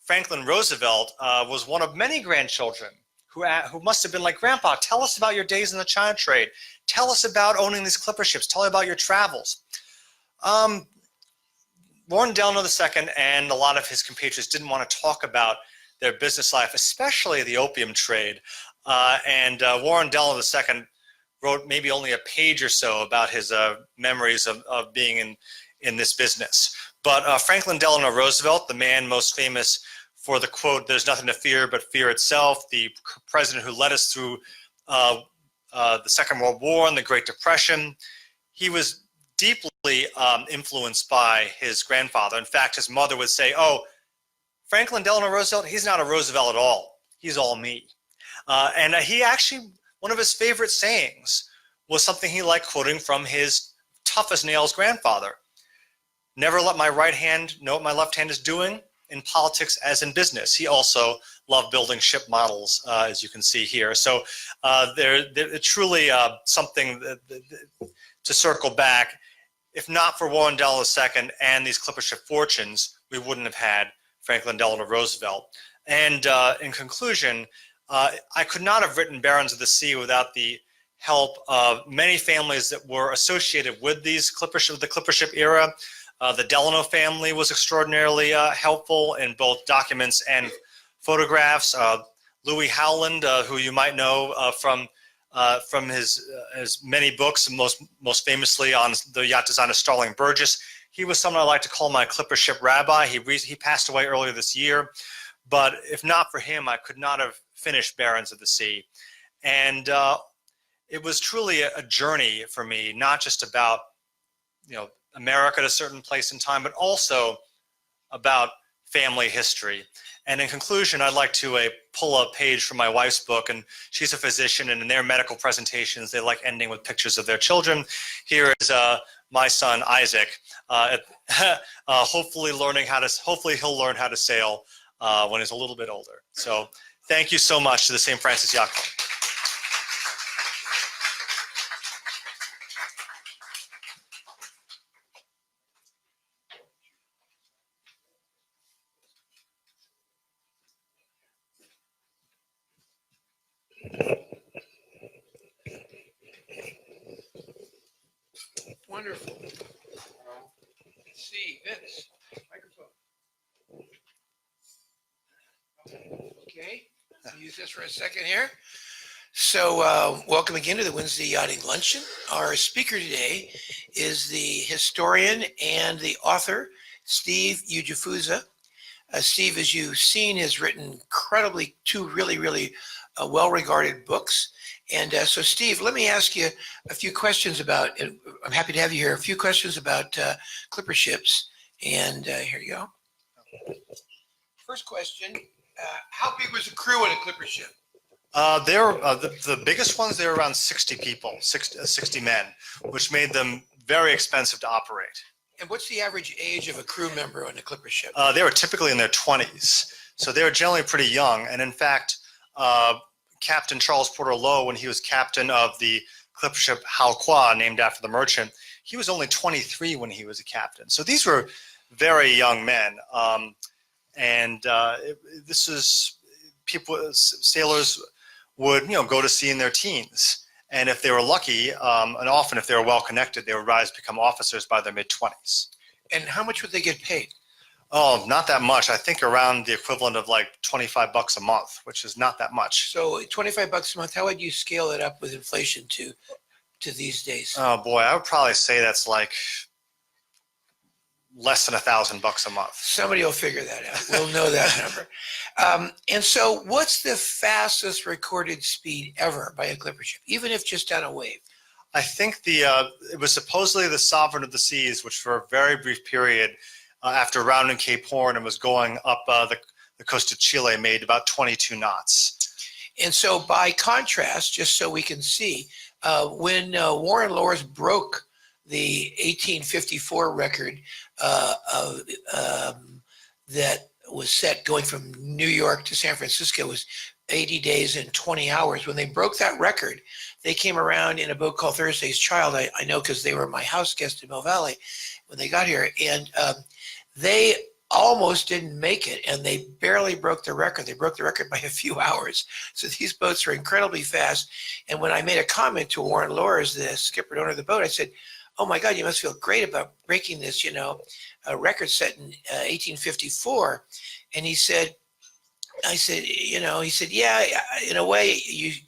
Franklin Roosevelt was one of many grandchildren who must have been like, Grandpa, tell us about your days in the China trade. Tell us about owning these clipper ships. Tell me about your travels. Warren Delano II and a lot of his compatriots didn't want to talk about their business life, especially the opium trade. Warren Delano II wrote maybe only a page or so about his memories of being in this business. But Franklin Delano Roosevelt, the man most famous for the quote, "There's nothing to fear but fear itself," the president who led us through the Second World War and the Great Depression, he was deeply influenced by his grandfather. In fact, his mother would say, "Oh, Franklin Delano Roosevelt, he's not a Roosevelt at all. He's all me." He actually, one of his favorite sayings was something he liked quoting from his tough as nails grandfather. "Never let my right hand know what my left hand is doing in politics as in business." He also loved building ship models, as you can see here. So they're truly something to circle back. If not for Warren Delano II and these clipper ship fortunes, we wouldn't have had Franklin Delano Roosevelt. And in conclusion, I could not have written Barons of the Sea without the help of many families that were associated with these the clipper ship era. The Delano family was extraordinarily helpful in both documents and photographs. Louis Howland, who you might know from his many books, most famously on the yacht designer Starling Burgess. He was someone I like to call my clipper ship rabbi. He passed away earlier this year, but if not for him, I could not have finished Barons of the Sea. And it was truly a journey for me, not just about America at a certain place in time, but also about family history. And in conclusion, I'd like to pull a page from my wife's book, and she's a physician, and in their medical presentations, they like ending with pictures of their children. Here is my son, Isaac, hopefully he'll learn how to sail when he's a little bit older. So thank you so much to the St. Francis Yacht Club. Wonderful. Let's see, Vince, microphone. Okay, I'll use this for a second here. So welcome again to the Wednesday Yachting Luncheon. Our speaker today is the historian and the author, Steve Ujifusa. Steve, as you've seen, has written two really well-regarded books. And so, Steve, let me ask you a few questions about, and I'm happy to have you here, a few questions about clipper ships. And here you go. First question, how big was the crew on a clipper ship? The biggest ones, they were around 60 people, 60 men, which made them very expensive to operate. And what's the average age of a crew member on a clipper ship? They were typically in their 20s. So they were generally pretty young. And in fact, Captain Charles Porter Lowe, when he was captain of the clipper ship Hao Kwa, named after the merchant, he was only 23 when he was a captain. So these were very young men. This is sailors would go to sea in their teens. And if they were lucky, and often if they were well connected, they would rise to become officers by their mid-20s. And how much would they get paid? Oh, not that much. I think around the equivalent of like $25 a month, which is not that much. So $25 a month, how would you scale it up with inflation to these days? Oh boy, I would probably say that's like less than $1,000 a month. Somebody will figure that out. We'll know that number. And so what's the fastest recorded speed ever by a clipper ship, even if just down a wave? I think it was supposedly the Sovereign of the Seas, which for a very brief period after rounding Cape Horn and was going up the coast of Chile, made about 22 knots. And so by contrast, just so we can see, when Warren Loris broke the 1854 record that was set going from New York to San Francisco was 80 days and 20 hours. When they broke that record, they came around in a boat called Thursday's Child. I know because they were my house guest in Mill Valley when they got here, and they almost didn't make it, and they barely broke the record. They broke the record by a few hours. So these boats are incredibly fast. And when I made a comment to Warren Lors, the skipper and owner of the boat, I said, "Oh my God, you must feel great about breaking this, a record set in 1854." And he said, "Yeah, in a way,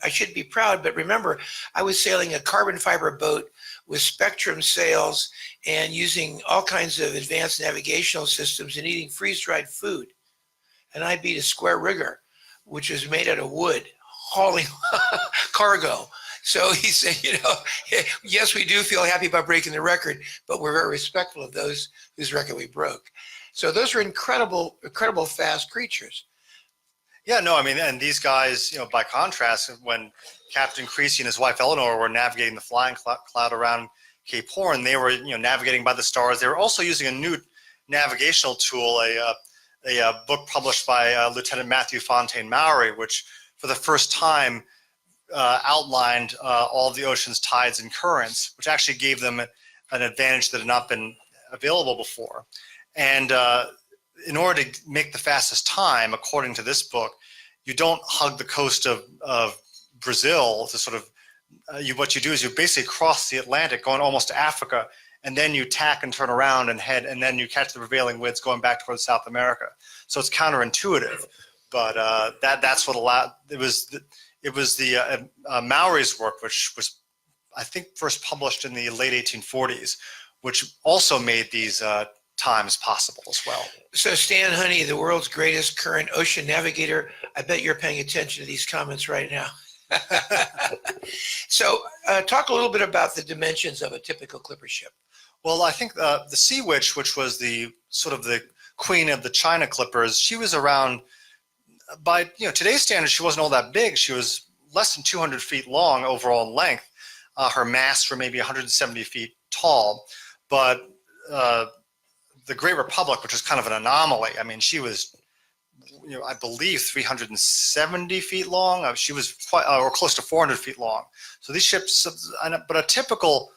I should be proud, but remember, I was sailing a carbon fiber boat with Spectrum sails and using all kinds of advanced navigational systems and eating freeze-dried food. And I beat a square rigger, which is made out of wood, hauling cargo." So he said, yes, we do feel happy about breaking the record, but we're very respectful of those whose record we broke. So those are incredible fast creatures. Yeah, no, I mean, and these guys, by contrast, when Captain Creasy and his wife Eleanor were navigating the Flying Cloud around Cape Horn, they were, navigating by the stars. They were also using a new navigational tool, a book published by Lieutenant Matthew Fontaine Maury, which for the first time outlined all of the ocean's tides and currents, which actually gave them an advantage that had not been available before. And in order to make the fastest time, according to this book, you don't hug the coast of Brazil to sort of, what you do is you basically cross the Atlantic going almost to Africa, and then you tack and turn around and head, and then you catch the prevailing winds going back towards South America. So it's counterintuitive, but that's what allowed, it was the Maury's work, which was, I think, first published in the late 1840s, which also made these times possible as well. So Stan Honey, the world's greatest current ocean navigator, I bet you're paying attention to these comments right now. So talk a little bit about the dimensions of a typical clipper ship. Well, I think the Sea Witch, which was the sort of the queen of the China clippers, she was around, by today's standards, she wasn't all that big. She was less than 200 feet long overall in length. Her masts were maybe 170 feet tall, but the Great Republic, which was kind of an anomaly. I mean, she was, I believe 370 feet long. She was quite, or close to 400 feet long. So these ships, but a typical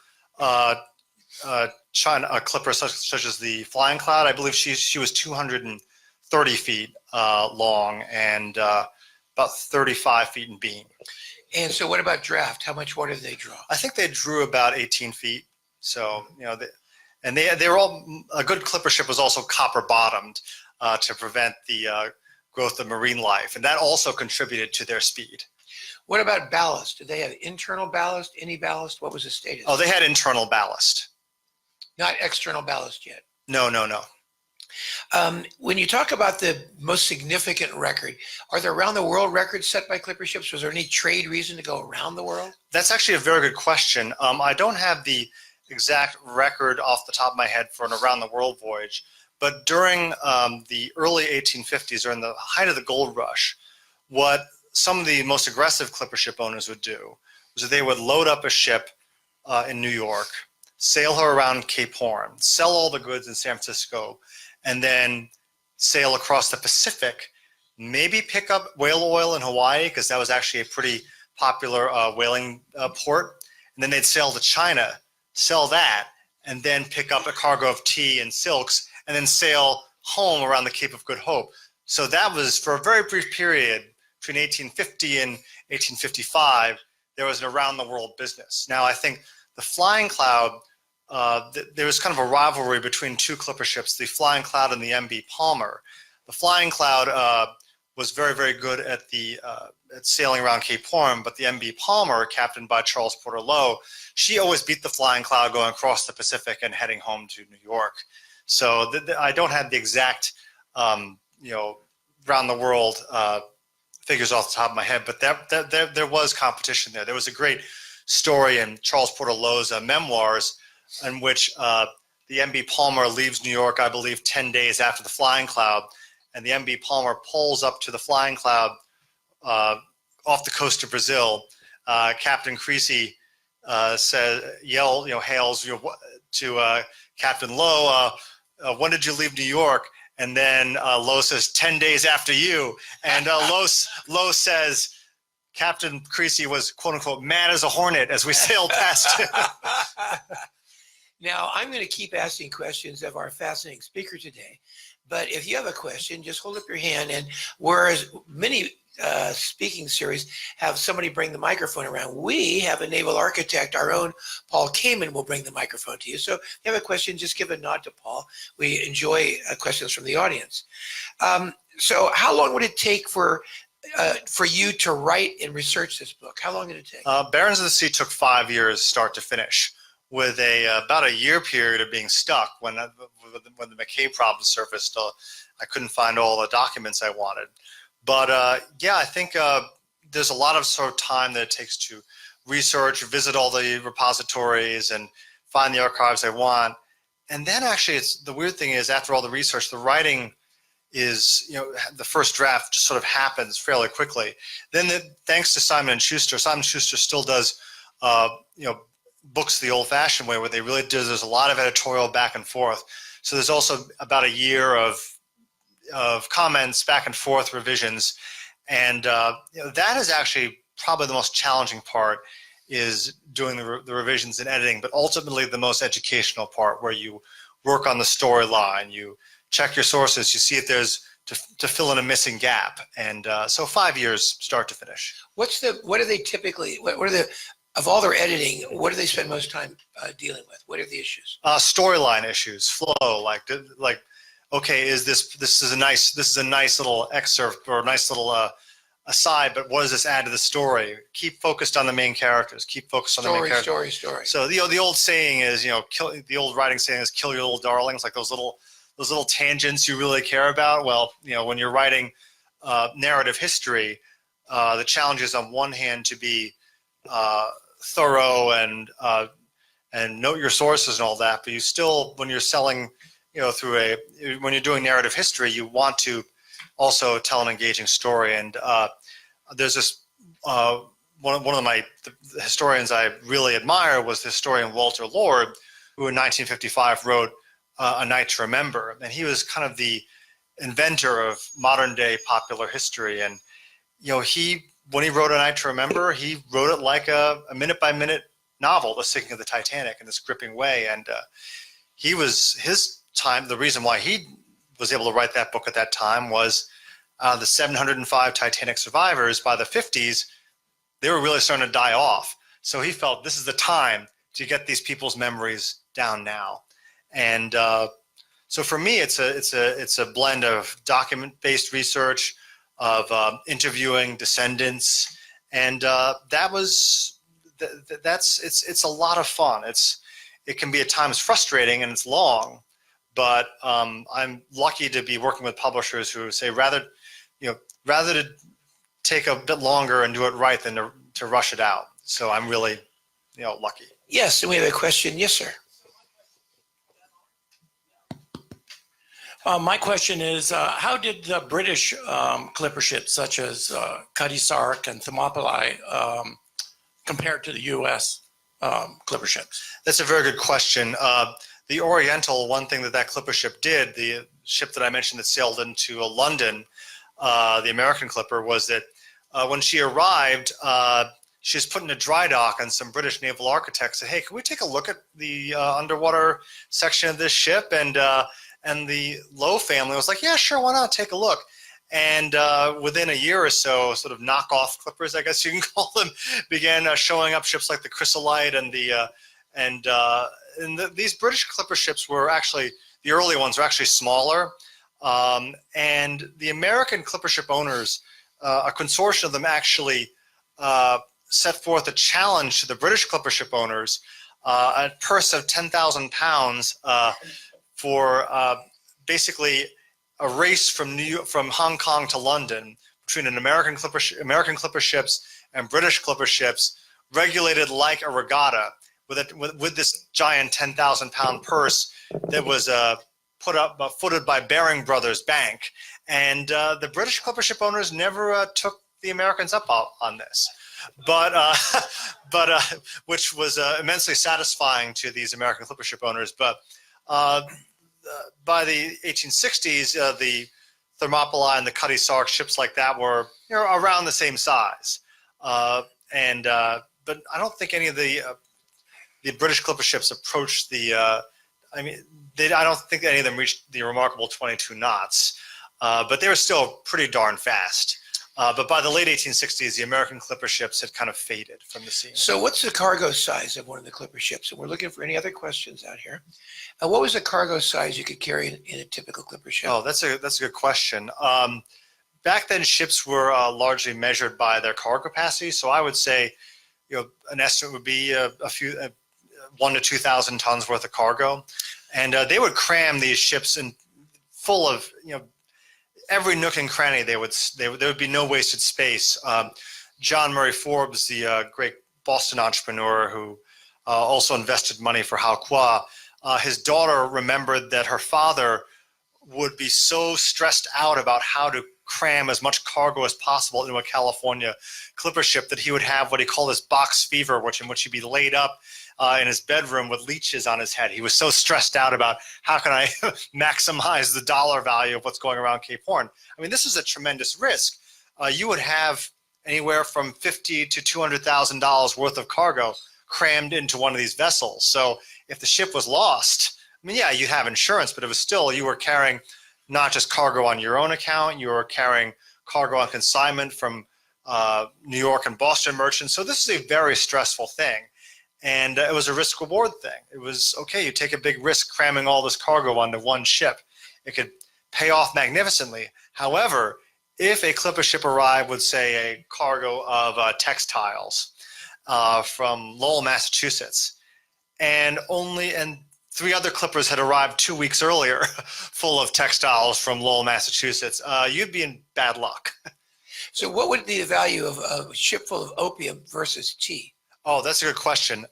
China clipper such as the Flying Cloud, I believe she was 230 feet long and about 35 feet in beam. And so what about draft? How much water did they draw? I think they drew about 18 feet. So, they were all, a good clipper ship was also copper bottomed to prevent the growth of marine life. And that also contributed to their speed. What about ballast? Did they have internal ballast, any ballast? What was the status? Oh, they had internal ballast. Not external ballast yet? No. When you talk about the most significant record, are there around the world records set by clipper ships? Was there any trade reason to go around the world? That's actually a very good question. I don't have the exact record off the top of my head for an around the world voyage, but during the early 1850s, during the height of the gold rush, what some of the most aggressive clipper ship owners would do was that they would load up a ship in New York, sail her around Cape Horn, sell all the goods in San Francisco, and then sail across the Pacific, maybe pick up whale oil in Hawaii, because that was actually a pretty popular whaling port, and then they'd sail to China, sell that, and then pick up a cargo of tea and silks, and then sail home around the Cape of Good Hope. So that was, for a very brief period, between 1850 and 1855, there was an around-the-world business. Now, I think the Flying Cloud, there was kind of a rivalry between two clipper ships, the Flying Cloud and the MB Palmer. The Flying Cloud was very, very good at at sailing around Cape Horn, but the MB Palmer, captained by Charles Porter Lowe, she always beat the Flying Cloud going across the Pacific and heading home to New York. So I don't have the exact, around the world figures off the top of my head, but there was competition there. There was a great story in Charles Porter Lowe's memoirs in which the MB Palmer leaves New York, I believe, 10 days after the Flying Cloud, and the MB Palmer pulls up to the Flying Cloud off the coast of Brazil. Captain Creasy hails to Captain Lowe, when did you leave New York? And then Lowe says, 10 days after you. And Lowe says, Captain Creasy was, quote unquote, mad as a hornet as we sailed past him. Now, I'm going to keep asking questions of our fascinating speaker today. But if you have a question, just hold up your hand. And whereas many speaking series have somebody bring the microphone around, we have a naval architect, our own Paul Kamen will bring the microphone to you. So if you have a question, just give a nod to Paul. We enjoy questions from the audience. So how long would it take for you to write and research this book? How long did it take? Barons of the Sea took 5 years start to finish, with about a year period of being stuck when the Mckay problem surfaced. I couldn't find all the documents I wanted. But yeah, I think there's a lot of sort of time that it takes to research, visit all the repositories, and find the archives I want. And then actually, the weird thing is, after all the research, the writing is, the first draft just sort of happens fairly quickly. Then thanks to Simon & Schuster still does, books the old-fashioned way, where they really do. There's a lot of editorial back and forth. So there's also about a year of comments, back and forth revisions, and that is actually probably the most challenging part, is doing the revisions and editing, but ultimately the most educational part, where you work on the storyline, you check your sources, you see if there's to fill in a missing gap, and so 5 years start to finish. What are they typically, of all their editing, what do they spend most time dealing with? What are the issues? Storyline issues, flow, like okay, this is a nice little excerpt or a nice little aside, but what does this add to the story? Keep focused on the main characters. Keep focused on the main characters. Story. So the old saying is, the old writing saying is, kill your little darlings, like those little tangents you really care about. Well, when you're writing narrative history, the challenge is, on one hand, to be thorough and note your sources and all that, but you still, when you're selling, when you're doing narrative history, you want to also tell an engaging story. And there's this one of the historians I really admire was the historian Walter Lord, who in 1955 wrote A Night to Remember, and he was kind of the inventor of modern day popular history. And when he wrote A Night to Remember, he wrote it like a minute by minute novel, The Sinking of the Titanic, in this gripping way. And his time, the reason why he was able to write that book at that time was the 705 Titanic survivors, by the 50s, they were really starting to die off. So he felt this is the time to get these people's memories down now. And so for me, it's a blend of document-based research, of interviewing descendants, and it's a lot of fun. It can be at times frustrating, and it's long, but I'm lucky to be working with publishers who say rather to take a bit longer and do it right than to rush it out. So I'm really lucky. Yes, and we have a question. Yes, sir. My question is, how did the British clipper ships, such as Cutty Sark and Thermopylae, compare to the U.S. clipper ships? That's a very good question. The Oriental, one thing that clipper ship did, the ship that I mentioned that sailed into London, the American clipper, was that when she arrived, she was put in a dry dock, and some British naval architects said, "Hey, can we take a look at the underwater section of this ship?" And the Lowe family was like, "Yeah, sure, why not? Take a look." And within a year or so, sort of knockoff clippers, I guess you can call them, began showing up, ships like the Chrysolite and these British clipper ships were actually, the early ones were actually smaller. And the American clipper ship owners, a consortium of them actually set forth a challenge to the British clipper ship owners, a purse of £10,000 for basically a race from Hong Kong to London between an American clipper ships and British clipper ships, regulated like a regatta, with this giant 10,000-pound purse that was footed by Baring Brothers Bank. And the British clipper ship owners never took the Americans up on this, but which was immensely satisfying to these American clipper ship owners. But by the 1860s, the Thermopylae and the Cutty Sark, ships like that, were around the same size. But I don't think any of the British clipper ships approached the. I don't think any of them reached the remarkable 22 knots, but they were still pretty darn fast. But by the late 1860s, the American clipper ships had kind of faded from the scene. So what's the cargo size of one of the clipper ships? And we're looking for any other questions out here. What was the cargo size you could carry in a typical clipper ship? Oh, that's a good question. Back then, ships were largely measured by their cargo capacity. So I would say, an estimate would be a few 1,000 to 2,000 tons worth of cargo, and they would cram these ships in full of every nook and cranny. There would be no wasted space. John Murray Forbes, the great Boston entrepreneur who also invested money for Hao Qua, his daughter remembered that her father would be so stressed out about how to cram as much cargo as possible into a California clipper ship that he would have what he called his box fever, in which he'd be laid up in his bedroom with leeches on his head. He was so stressed out about how can I maximize the dollar value of what's going around Cape Horn. I mean, this is a tremendous risk. You would have anywhere from $50,000 to $200,000 worth of cargo crammed into one of these vessels. So if the ship was lost, I mean, yeah, you'd have insurance, but it was still, you were carrying not just cargo on your own account, you were carrying cargo on consignment from New York and Boston merchants. So this is a very stressful thing. And it was a risk reward thing. It was, okay, you take a big risk cramming all this cargo onto one ship. It could pay off magnificently. However, if a clipper ship arrived with, say, a cargo of textiles from Lowell, Massachusetts, and 3 other clippers had arrived 2 weeks earlier full of textiles from Lowell, Massachusetts, you'd be in bad luck. So what would be the value of a ship full of opium versus tea? Oh, that's a good question.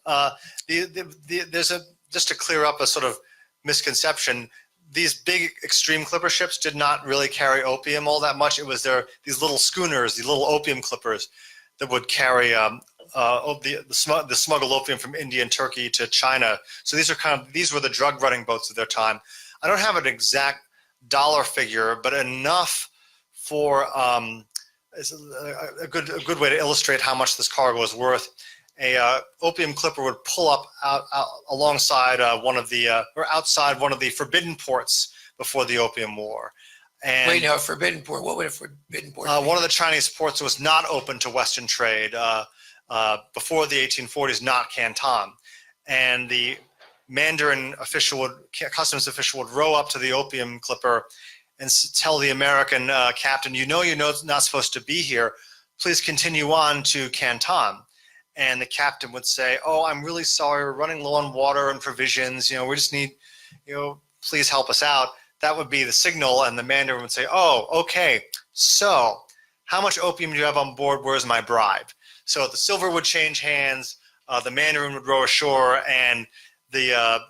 Just to clear up a sort of misconception, these big extreme clipper ships did not really carry opium all that much. It was these little schooners, these little opium clippers that would carry the smuggled opium from India and Turkey to China. So these were the drug running boats of their time. I don't have an exact dollar figure, but enough for a good way to illustrate how much this cargo was worth. A opium clipper would pull up out alongside or outside one of the forbidden ports before the Opium War. And wait, now, forbidden port. What would a forbidden port be? One of the Chinese ports was not open to Western trade before the 1840s, not Canton. And the Mandarin customs official would row up to the opium clipper and tell the American captain, you're not supposed to be here. Please continue on to Canton. And the captain would say, oh, I'm really sorry. We're running low on water and provisions. We just need, please help us out. That would be the signal. And the Mandarin would say, oh, okay. So how much opium do you have on board? Where's my bribe? So the silver would change hands. The Mandarin would row ashore, and the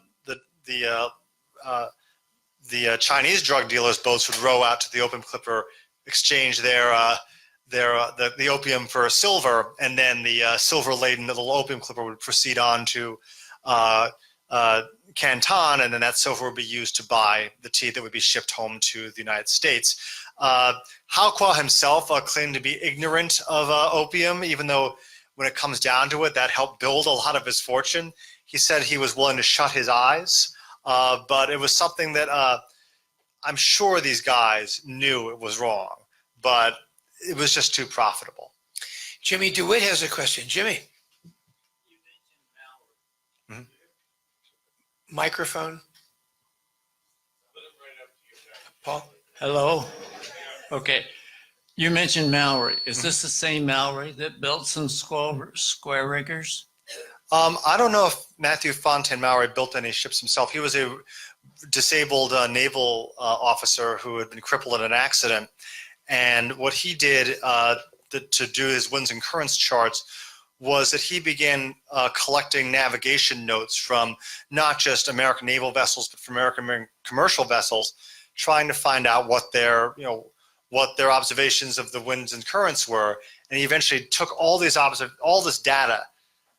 Chinese drug dealers' boats would row out to the opium clipper, exchange the opium for silver, and then the silver-laden little opium clipper would proceed on to Canton, and then that silver would be used to buy the tea that would be shipped home to the United States. Hao Qua himself claimed to be ignorant of opium, even though when it comes down to it, that helped build a lot of his fortune. He said he was willing to shut his eyes, but it was something that I'm sure these guys knew it was wrong, but it was just too profitable. Jimmy DeWitt has a question. Jimmy. You mentioned Mallory. Mm-hmm. Microphone. Paul. Hello. Okay. You mentioned Mallory. Is this the same Mallory that built some square riggers? I don't know if Matthew Fontaine Mallory built any ships himself. He was a disabled naval officer who had been crippled in an accident. And what he did to do his winds and currents charts was that he began collecting navigation notes from not just American naval vessels, but from American commercial vessels, trying to find out what their observations of the winds and currents were. And he eventually took all this data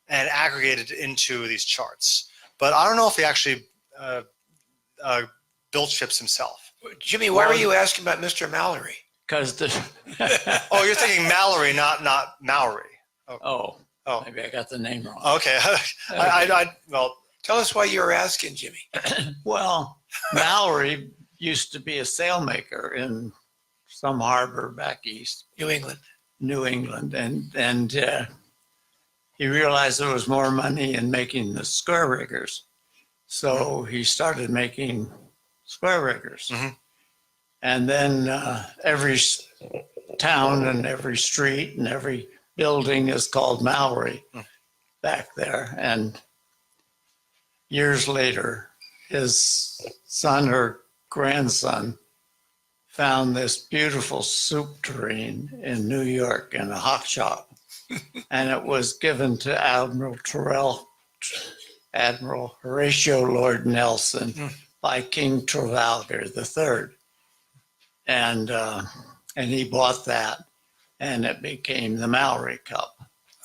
and aggregated it into these charts. But I don't know if he actually built ships himself. Jimmy, why were you asking about Mr. Mallory? Because Oh, you're thinking Mallory, not Mallory. Oh, Oh. maybe I got the name wrong. Okay. Well, Tell us why you were asking, Jimmy. Well, Mallory used to be a sailmaker in some harbor back east, New England. New England, and he realized there was more money in making the square riggers, so he started making square riggers. Mhm. And then every town and every street and every building is called Mallory back there. And years later, his son or grandson found this beautiful soup tureen in New York in a hawk shop. And it was given to Admiral Horatio Lord Nelson by King Trafalgar III. And he bought that, and it became the Mallory Cup.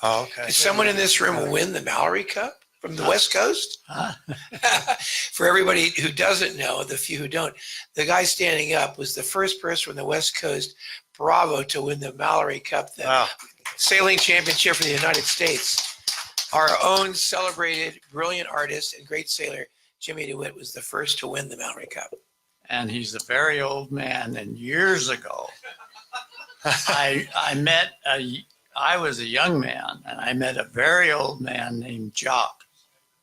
oh, okay. Did someone in this room win the Mallory Cup from the West Coast? Huh? For everybody who doesn't know, the few who don't, the guy standing up was the first person from the West Coast, Bravo, to win the Mallory Cup, the Wow. sailing championship for the United States. Our own celebrated, brilliant artist and great sailor, Jimmy DeWitt, was the first to win the Mallory Cup. And he's a very old man. And years ago, I was a young man, and I met a very old man named Jock.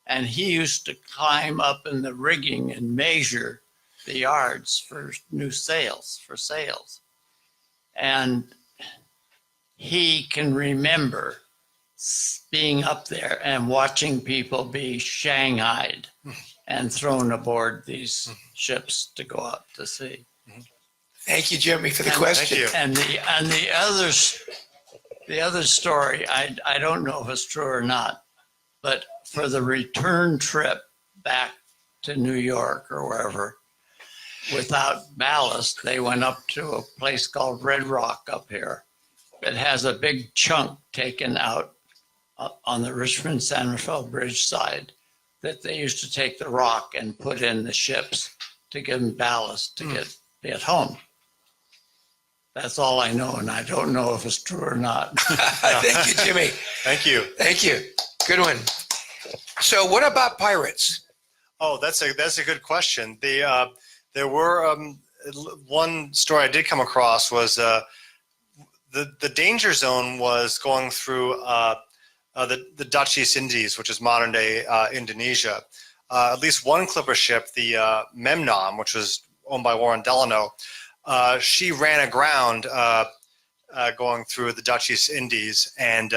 And he used to climb up in the rigging and measure the yards for new sails, for sails. And he can remember being up there and watching people be shanghaied and thrown aboard these ships to go out to sea. Thank you, Jimmy, for the And- question. Thank you. And the other story, I don't know if it's true or not, but for the return trip back to New York or wherever, without ballast, they went up to a place called Red Rock up here. It has a big chunk taken out on the Richmond San Rafael Bridge side that they used to take the rock and put in the ships to give them ballast to get home. That's all I know, and I don't know if it's true or not. Thank you, Jimmy. Thank you. Thank you. Good one. So what about pirates? Oh, that's a good question. There were one story I did come across was the danger zone was going through the Dutch East Indies, which is modern day Indonesia. At least one clipper ship, the Memnon, which was owned by Warren Delano, she ran aground going through the Dutch East Indies, and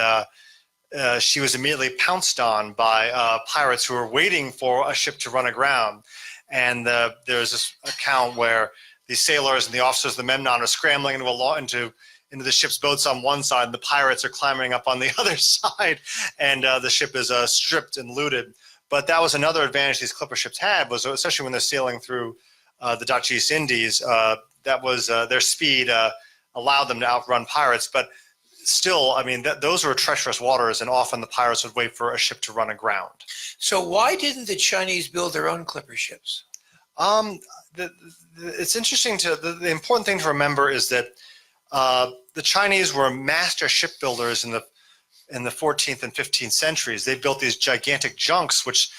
she was immediately pounced on by pirates who were waiting for a ship to run aground. And there's this account where the sailors and the officers of the Memnon are scrambling into the ship's boats on one side, and the pirates are clambering up on the other side, and the ship is stripped and looted. But that was another advantage these clipper ships had, was especially when they're sailing through the Dutch East Indies, that was their speed allowed them to outrun pirates. But still, I mean, those were treacherous waters, and often the pirates would wait for a ship to run aground. So why didn't the Chinese build their own clipper ships? It's interesting the important thing to remember is that the Chinese were master shipbuilders in the 14th and 15th centuries. They built these gigantic junks which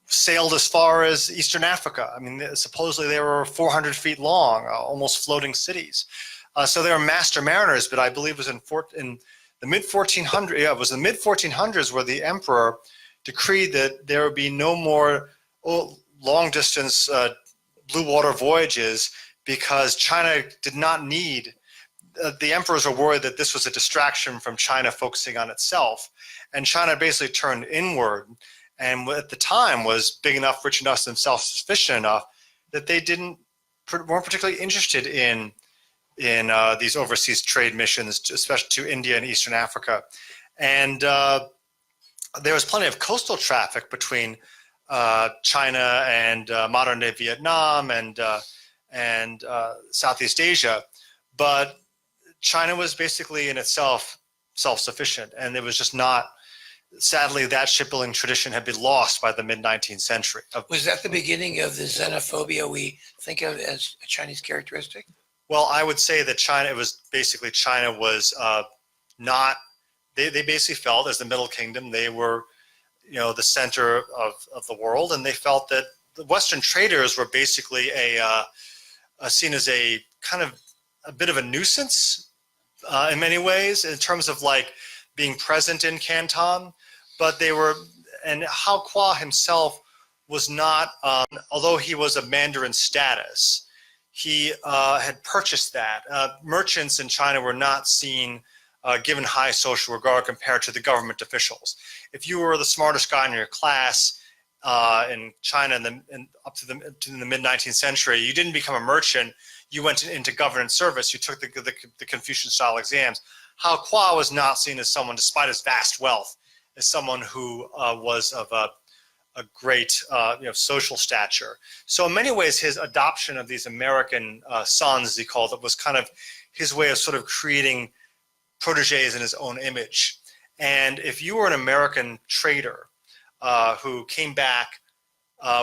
sailed as far as Eastern Africa. I mean, supposedly they were 400 feet long, almost floating cities. So they were master mariners. But I believe it was in the mid 1400s. Yeah, it was the mid 1400s where the emperor decreed that there would be no more long distance blue water voyages because China did not need. The emperors were worried that this was a distraction from China focusing on itself, and China basically turned inward, and at the time was big enough, rich enough, and self-sufficient enough that they weren't particularly interested in these overseas trade missions, especially to India and Eastern Africa. And there was plenty of coastal traffic between China and modern-day Vietnam and Southeast Asia, but China was basically in itself self-sufficient, and it was just not. Sadly, that shipbuilding tradition had been lost by the mid-19th century. Was that the beginning of the xenophobia we think of as a Chinese characteristic? Well, I would say that China was not they basically felt, as the Middle Kingdom, they were, the center of the world, and they felt that the Western traders were basically seen as a kind of a bit of a nuisance in many ways, in terms of like being present in Canton, but they were, and Hao Qua himself was not, although he was of Mandarin status, he had purchased that. Merchants in China were not seen, given high social regard compared to the government officials. If you were the smartest guy in your class in China up to the mid-19th century, you didn't become a merchant. You went into government service. You took the Confucian-style exams. Hao Qua was not seen as someone, despite his vast wealth, as someone who was of a great social stature. So in many ways, his adoption of these American sons, as he called it, was kind of his way of sort of creating proteges in his own image. And if you were an American trader who came back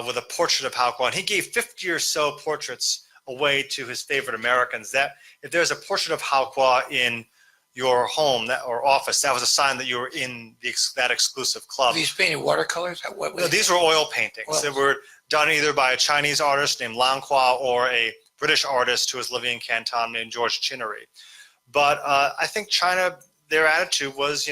with a portrait of Hao Qua, and he gave 50 or so portraits away to his favorite Americans, that if there's a portrait of Hao Qua in your home or office, that was a sign that you were in that exclusive club. These painted watercolors? No, these were oil paintings that were done either by a Chinese artist named Lan Qua or a British artist who was living in Canton named George Chinnery. But I think China, their attitude was,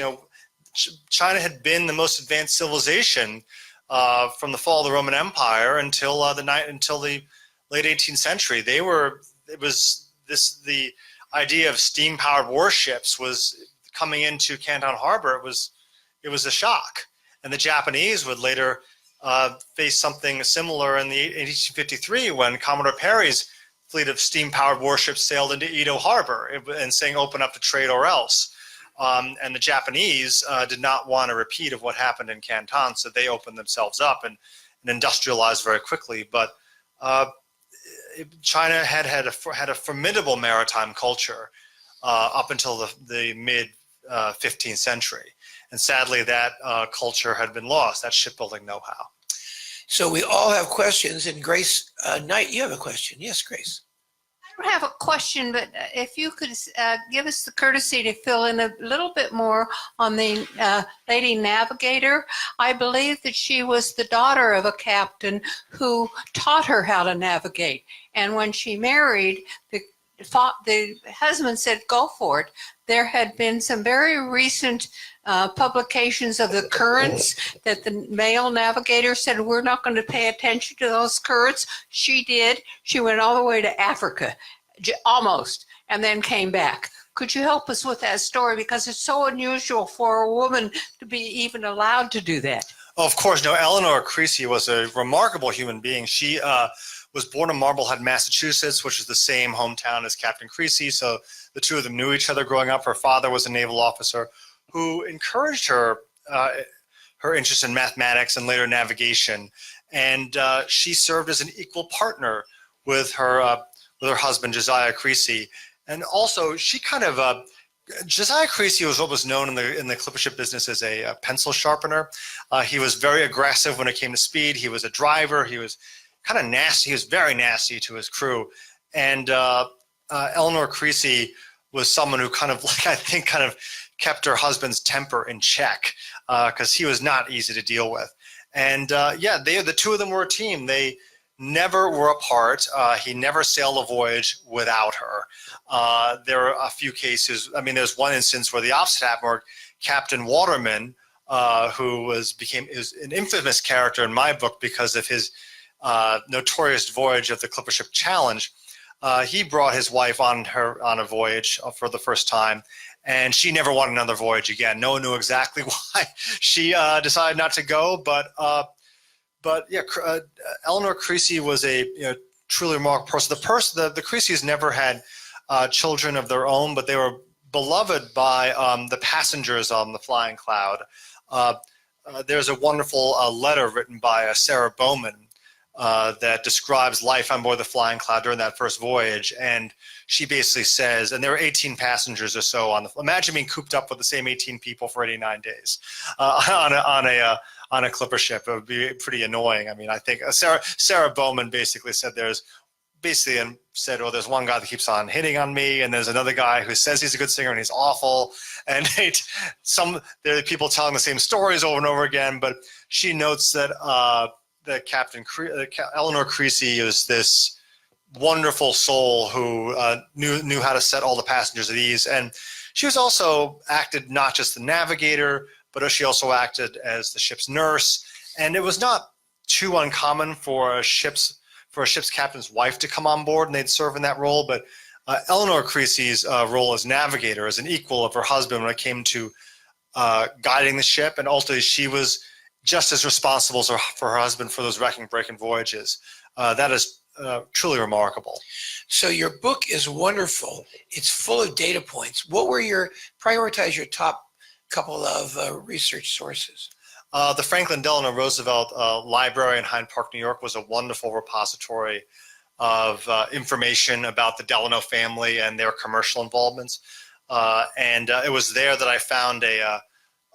China had been the most advanced civilization from the fall of the Roman Empire until the late 18th century. The idea of steam-powered warships was coming into Canton Harbor. It was a shock, and the Japanese would later face something similar in 1853 when Commodore Perry's fleet of steam-powered warships sailed into Edo Harbor and saying, "Open up to trade or else." And the Japanese did not want a repeat of what happened in Canton, so they opened themselves up and industrialized very quickly. But China had a formidable maritime culture up until the mid 15th century, and sadly that culture had been lost. That shipbuilding know-how. So we all have questions, and Grace Knight, you have a question. Yes, Grace. I don't have a question, but if you could give us the courtesy to fill in a little bit more on the lady navigator. I believe that she was the daughter of a captain who taught her how to navigate. And when she married, the husband said, "Go for it." There had been some very recent publications of the currents that the male navigator said, "We're not going to pay attention to those currents." She did. She went all the way to Africa, almost, and then came back. Could you help us with that story? Because it's so unusual for a woman to be even allowed to do that. Oh, of course. No, Eleanor Creasy was a remarkable human being. She was born in Marblehead, Massachusetts, which is the same hometown as Captain Creasy. So the two of them knew each other growing up. Her father was a naval officer who encouraged her interest in mathematics and later navigation. And she served as an equal partner with her husband, Josiah Creasy. And also, she kind of Josiah Creasy was what was known in the clipper ship business as a pencil sharpener. He was very aggressive when it came to speed. He was a driver. He was kind of nasty. He was very nasty to his crew. And Eleanor Creasy was someone who kind of kept her husband's temper in check because he was not easy to deal with. And the two of them were a team. They never were apart. He never sailed a voyage without her. There are a few cases. I mean, there's one instance where the opposite happened, where Captain Waterman, who was an infamous character in my book because of his notorious voyage of the clipper ship Challenge. He brought his wife on a voyage for the first time, and she never wanted another voyage again. No one knew exactly why she decided not to go, but Eleanor Creasy was a truly remarkable person. The Creasys never had children of their own, but they were beloved by the passengers on the Flying Cloud. There's a wonderful letter written by Sarah Bowman that describes life on board the Flying Cloud during that first voyage, and she basically says, and there were 18 passengers or so imagine being cooped up with the same 18 people for 89 days on a clipper ship. It would be pretty annoying. I mean, I think Sarah Bowman basically said there's basically said, "Oh, there's one guy that keeps on hitting on me, and there's another guy who says he's a good singer and he's awful." And there are people telling the same stories over and over again. But she notes that Eleanor Creasy is this wonderful soul who knew how to set all the passengers at ease, and she was also acted not just the navigator, but she also acted as the ship's nurse. And it was not too uncommon for a ship's captain's wife to come on board and they'd serve in that role. But Eleanor Creasy's role as navigator, as an equal of her husband when it came to guiding the ship, and ultimately she was just as responsible as for her husband for those wrecking breaking voyages. That is truly remarkable. So your book is wonderful. It's full of data points. What were prioritize your top couple of research sources? The Franklin Delano Roosevelt Library in Hyde Park, New York was a wonderful repository of information about the Delano family and their commercial involvements. And it was there that I found a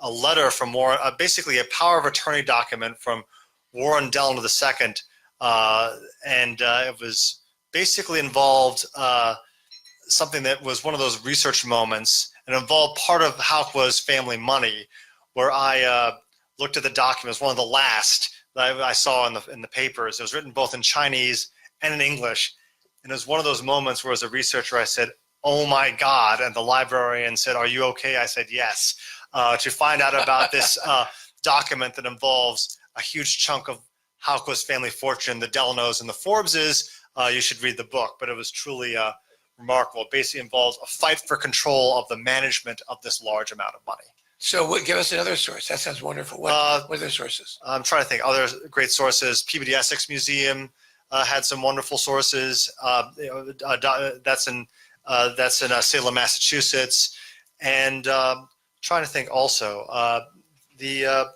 letter from Warren, basically a power of attorney document from Warren Delano II. And it was basically involved something that was one of those research moments, and involved part of Hauckwa's family money, where I looked at the documents, one of the last that I saw in the papers. It was written both in Chinese and in English. And it was one of those moments where as a researcher I said, "Oh my God," and the librarian said, "Are you okay?" I said, "Yes." To find out about this document that involves a huge chunk of Hauckwa's family fortune, the Delanos and the Forbeses, you should read the book. But it was truly remarkable. It basically involves a fight for control of the management of this large amount of money. So give us another source. That sounds wonderful. What are the sources? I'm trying to think. Other great sources. Peabody Essex Museum had some wonderful sources. That's in Salem, Massachusetts. And trying to think also. The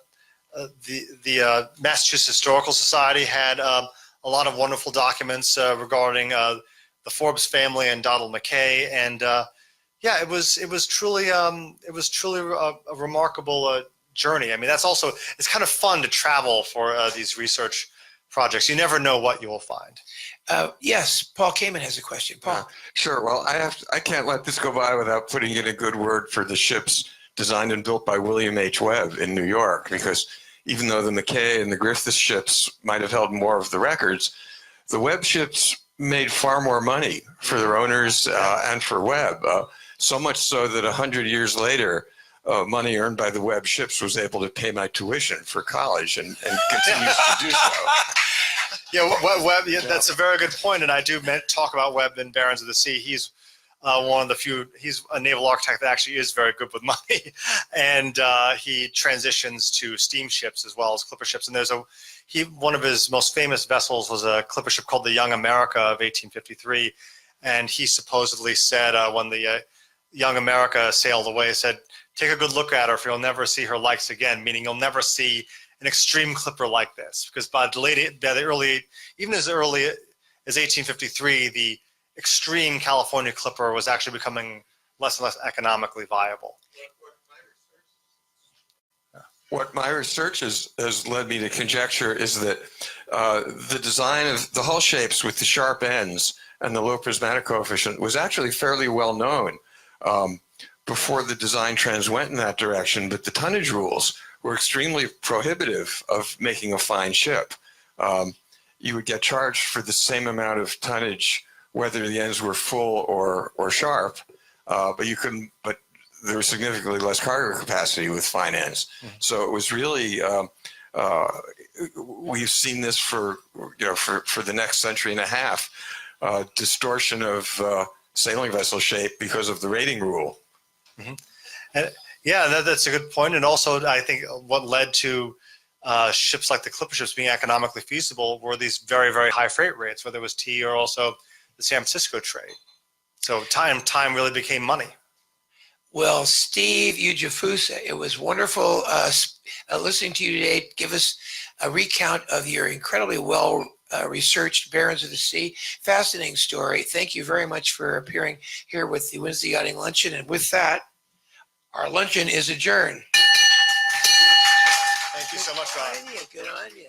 Massachusetts Historical Society had a lot of wonderful documents regarding the Forbes family and Donald Mckay, and yeah, it was truly a remarkable journey. I mean, it's kind of fun to travel for these research projects. You never know what you will find. Yes, Paul Kamen has a question. Paul. Sure. Well, I can't let this go by without putting in a good word for the ships designed and built by William H. Webb in New York, because even though the Mckay and the Griffith ships might have held more of the records, the Webb ships made far more money for their owners and for Webb. So much so that 100 years later, money earned by the Webb ships was able to pay my tuition for college and continues to do so. Yeah, Webb. Yeah, that's a very good point, and I do talk about Webb in Barons of the Sea. He's one of the few. He's a naval architect that actually is very good with money, and he transitions to steamships as well as clipper ships. And one of his most famous vessels was a clipper ship called the Young America of 1853, and he supposedly said when the Young America sailed away, said, "Take a good look at her, for you'll never see her likes again," meaning you'll never see an extreme clipper like this, because even as early as 1853, the extreme California clipper was actually becoming less and less economically viable. What my research has led me to conjecture is that the design of the hull shapes with the sharp ends and the low prismatic coefficient was actually fairly well known before the design trends went in that direction, but the tonnage rules were extremely prohibitive of making a fine ship. You would get charged for the same amount of tonnage whether the ends were full or sharp, but there was significantly less cargo capacity with fine ends. Mm-hmm. So it was really, we've seen this for the next century and a half, distortion of sailing vessel shape because of the rating rule. Mm-hmm. And yeah, that's a good point. And also, I think what led to ships like the clipper ships being economically feasible were these very, very high freight rates, whether it was tea or also the San Francisco trade. So time really became money. Well, Steve Ujifusa, it was wonderful listening to you today. Give us a recount of your incredibly well researched Barons of the Sea. Fascinating story. Thank you very much for appearing here with the Wednesday Yachting Luncheon. And with that, our luncheon is adjourned. Thank you so much, Ron. Good on you.